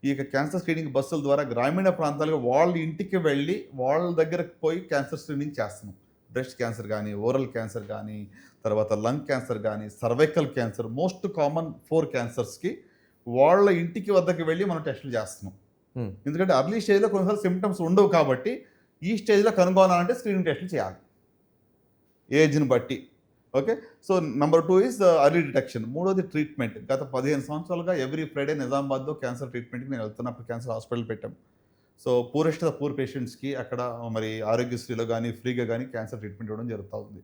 ఈ క్యాన్సర్ స్క్రీనింగ్ బస్సుల ద్వారా గ్రామీణ ప్రాంతాలకు వాళ్ళ ఇంటికి వెళ్ళి వాళ్ళ దగ్గరకు పోయి క్యాన్సర్ స్క్రీనింగ్ చేస్తున్నాం. బ్రెస్ట్ క్యాన్సర్ కానీ, ఓరల్ క్యాన్సర్ కానీ, తర్వాత లంగ్ క్యాన్సర్ కానీ, సర్వైకల్ క్యాన్సర్, మోస్ట్ కామన్ 4 క్యాన్సర్స్కి వాళ్ళ ఇంటికి వద్దకు వెళ్ళి మనం టెస్టులు చేస్తున్నాం. ఎందుకంటే అర్లీ స్టేజ్లో కొన్నిసార్లు సిమ్టమ్స్ ఉండవు కాబట్టి ఈ స్టేజ్లో కనుగొనాలంటే స్క్రీనింగ్ టెస్టులు చేయాలి ఏజ్ని బట్టి. Okay, so number 2 is early detection. మూడోది ట్రీట్మెంట్. గత 15 సంవత్సరాలుగా ఎవ్రీ ఫ్రైడే నిజామాబాద్లో క్యాన్సర్ ట్రీట్మెంట్కి నేను వెళ్తున్నప్పుడు క్యాన్సర్ హాస్పిటల్ పెట్టాం. సో పూరెస్ట్ పూర్ పేషెంట్స్కి అక్కడ మరి ఆరోగ్యశ్రీలో కానీ ఫ్రీగా కానీ క్యాన్సర్ ట్రీట్మెంట్ ఇవ్వడం జరుగుతూ ఉంది.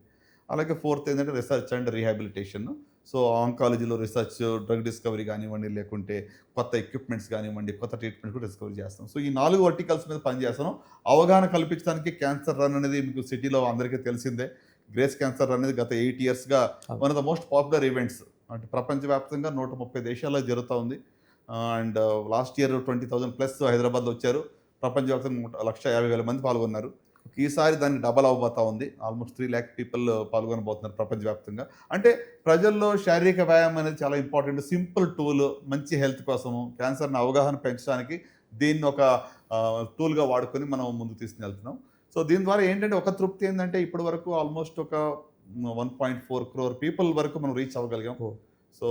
అలాగే 4th ఏంటంటే రీసెర్చ్ అండ్ రీహాబిలిటేషన్. సో ఆంకాలజీలో రీసెర్చ్, డ్రగ్ డిస్కవరీ కానివ్వండి, లేకుంటే కొత్త ఎక్విప్మెంట్స్ కానివ్వండి, కొత్త ట్రీట్మెంట్ కూడా డిస్కవరీ చేస్తాం. సో ఈ 4 వర్టికల్స్ మీద పనిచేస్తాను. అవగాహన కల్పించడానికి క్యాన్సర్ రన్ అనేది మీకు సిటీలో అందరికీ తెలిసిందే. గ్రేస్ క్యాన్సర్ రన్ అనేది గత 8 ఇయర్స్గా one of the most popular events. అంటే ప్రపంచవ్యాప్తంగా 130 దేశాల్లో జరుగుతూ ఉంది. అండ్ లాస్ట్ ఇయర్ 20,000+ హైదరాబాద్లో వచ్చారు. ప్రపంచవ్యాప్తంగా 150,000 మంది పాల్గొన్నారు. ఈసారి దాన్ని డబల్ అవ్వబోతా ఉంది. ఆల్మోస్ట్ 3 lakh పీపుల్ పాల్గొనబోతున్నారు ప్రపంచవ్యాప్తంగా. అంటే ప్రజల్లో శారీరక వ్యాయామం అనేది చాలా ఇంపార్టెంట్. సింపుల్ టూల్, మంచి హెల్త్ కోసము, క్యాన్సర్ని అవగాహన పెంచడానికి దీన్ని ఒక టూల్గా వాడుకొని మనం ముందుకు తీసుకుని వెళ్తున్నాం. సో దీని ద్వారా ఏంటంటే ఒక తృప్తి ఏంటంటే ఇప్పటి వరకు ఆల్మోస్ట్ ఒక 1.4 crore పీపుల్ వరకు మనం రీచ్ అవ్వగలిగాం. So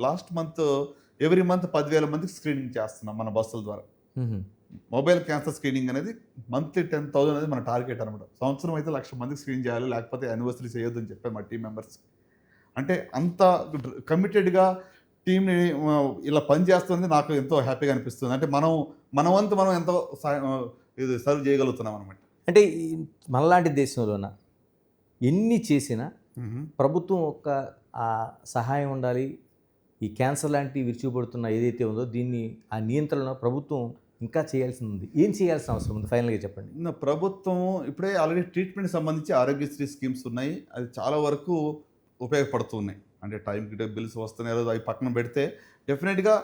last month every month 10,000 మందికి స్క్రీనింగ్ చేస్తున్నాం మన బస్సుల ద్వారా. మొబైల్ క్యాన్సర్ స్క్రీనింగ్ అనేది మంత్లీ 10,000 అనేది మన టార్గెట్ అనమాట. సంవత్సరం అయితే 1,00,000 మందికి స్క్రీన్ చేయాలి, లేకపోతే యానివర్సరీ చేయొద్దు అని చెప్పాను మా టీం మెంబర్స్. అంటే అంత కమిటెడ్గా టీంని ఇలా పని చేస్తుంది నాకు ఎంతో హ్యాపీగా అనిపిస్తుంది. అంటే మన వంతు మనం ఎంతో ఇది సర్వ్ చేయగలుగుతున్నాం అనమాట. అంటే మనలాంటి దేశంలోన ఎన్ని చేసినా ప్రభుత్వం ఒక సహాయం ఉండాలి. ఈ క్యాన్సర్ లాంటి విరుచుకుపడుతున్న ఏదైతే ఉందో దీన్ని ఆ నియంత్రణ ప్రభుత్వం ఇంకా చేయాల్సి ఉంది. ఏం చేయాల్సిన అవసరం ఉంది ఫైనల్గా చెప్పండి. ప్రభుత్వం ఇప్పుడే ఆల్రెడీ ట్రీట్మెంట్ సంబంధించి ఆరోగ్యశ్రీ స్కీమ్స్ ఉన్నాయి. అది చాలా వరకు ఉపయోగపడుతున్నాయి. అంటే టైంకి బిల్స్ వస్తున్నాయి, అవి పక్కన పెడితే డెఫినెట్గా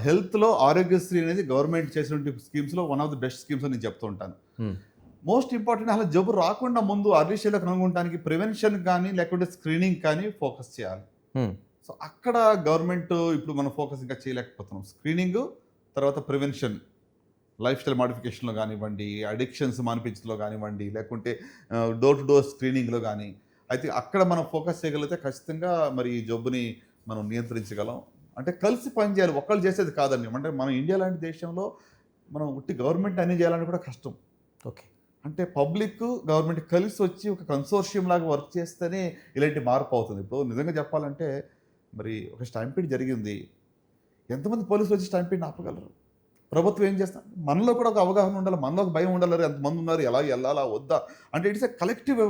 హెల్త్లో ఆరోగ్యశ్రీ అనేది గవర్నమెంట్ చేసినటువంటి స్కీమ్స్లో one of the best schemes అని నేను చెప్తూ ఉంటాను. మోస్ట్ ఇంపార్టెంట్ అసలు జబ్బు రాకుండా ముందు అర్లీ స్టేజ్లో కనుగొనడానికి ప్రివెన్షన్ కానీ లేకుంటే స్క్రీనింగ్ కానీ ఫోకస్ చేయాలి. సో అక్కడ గవర్నమెంట్ ఇప్పుడు మనం ఫోకస్ ఇంకా చేయలేకపోతున్నాం. స్క్రీనింగ్ తర్వాత ప్రివెన్షన్, లైఫ్ స్టైల్ మాడిఫికేషన్లో కానివ్వండి, అడిక్షన్స్ మానిపించడంలో కానివ్వండి, లేకుంటే డోర్ టు డోర్ స్క్రీనింగ్లో కానీ అయితే అక్కడ మనం ఫోకస్ చేయగలిగితే ఖచ్చితంగా మరి ఈ జబ్బుని మనం నియంత్రించగలం. అంటే కలిసి పనిచేయాలి, ఒక్కళ్ళు చేసేది కాదండి. అంటే మనం ఇండియా లాంటి దేశంలో మనం ఉట్టి గవర్నమెంట్ అన్ని చేయాలని కూడా కష్టం. ఓకే, అంటే పబ్లిక్ గవర్నమెంట్ కలిసి వచ్చి ఒక కన్సోర్షియం లాగా వర్క్ చేస్తేనే ఇలాంటి మార్పు అవుతుంది. ఇప్పుడు నిజంగా చెప్పాలంటే మరి ఒక స్టాంపీడ్ జరిగింది, ఎంతమంది పోలీసులు వచ్చి స్టాంపీడ్ని ఆపగలరు? ప్రభుత్వం ఏం చేస్తారు? మనలో కూడా ఒక అవగాహన ఉండాలి, మనలో ఒక భయం ఉండాలి. ఎంతమంది ఉన్నారు, ఎలా వెళ్ళాలా వద్దా అంటే ఇట్స్ ఎ కలెక్టివ్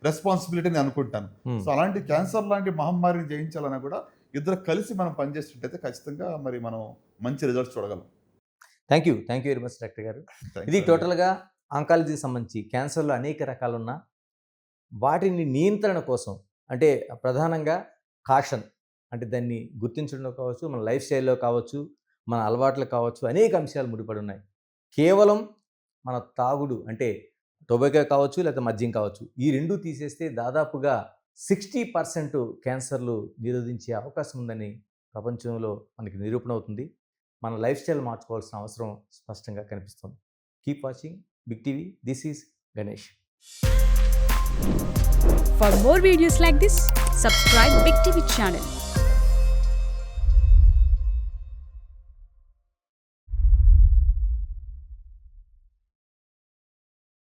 రెస్పాన్సిబిలిటీ అని అనుకుంటాను. సో అలాంటి క్యాన్సర్ లాంటి మహమ్మారిని జయించాలన్నా కూడా ఇద్దరు కలిసి మనం పనిచేసినట్టయితే ఖచ్చితంగా మరి మనం మంచి రిజల్ట్స్ చూడగలం. Thank you very much doctor గారు. ఇది టోటల్గా ఆంకాలజీకి సంబంధించి క్యాన్సర్లో అనేక రకాలున్న వాటిని నియంత్రణ కోసం అంటే ప్రధానంగా కాషన్ అంటే దాన్ని గుర్తించడంలో కావచ్చు, మన లైఫ్ స్టైల్లో కావచ్చు, మన అలవాట్లు కావచ్చు, అనేక అంశాలు ముడిపడి ఉన్నాయి. కేవలం మన తాగుడు అంటే టొబాకో కావచ్చు లేదా మద్యం కావచ్చు, ఈ రెండు తీసేస్తే దాదాపుగా 60% క్యాన్సర్లు నిరోధించే అవకాశం ఉందని ప్రపంచంలో మనకి నిరూపణ అవుతుంది. మన లైఫ్ స్టైల్ మార్చుకోవాల్సిన అవసరం స్పష్టంగా కనిపిస్తుంది. Keep watching Big TV. This is Ganesh. For more videos like this, subscribe Big TV channel.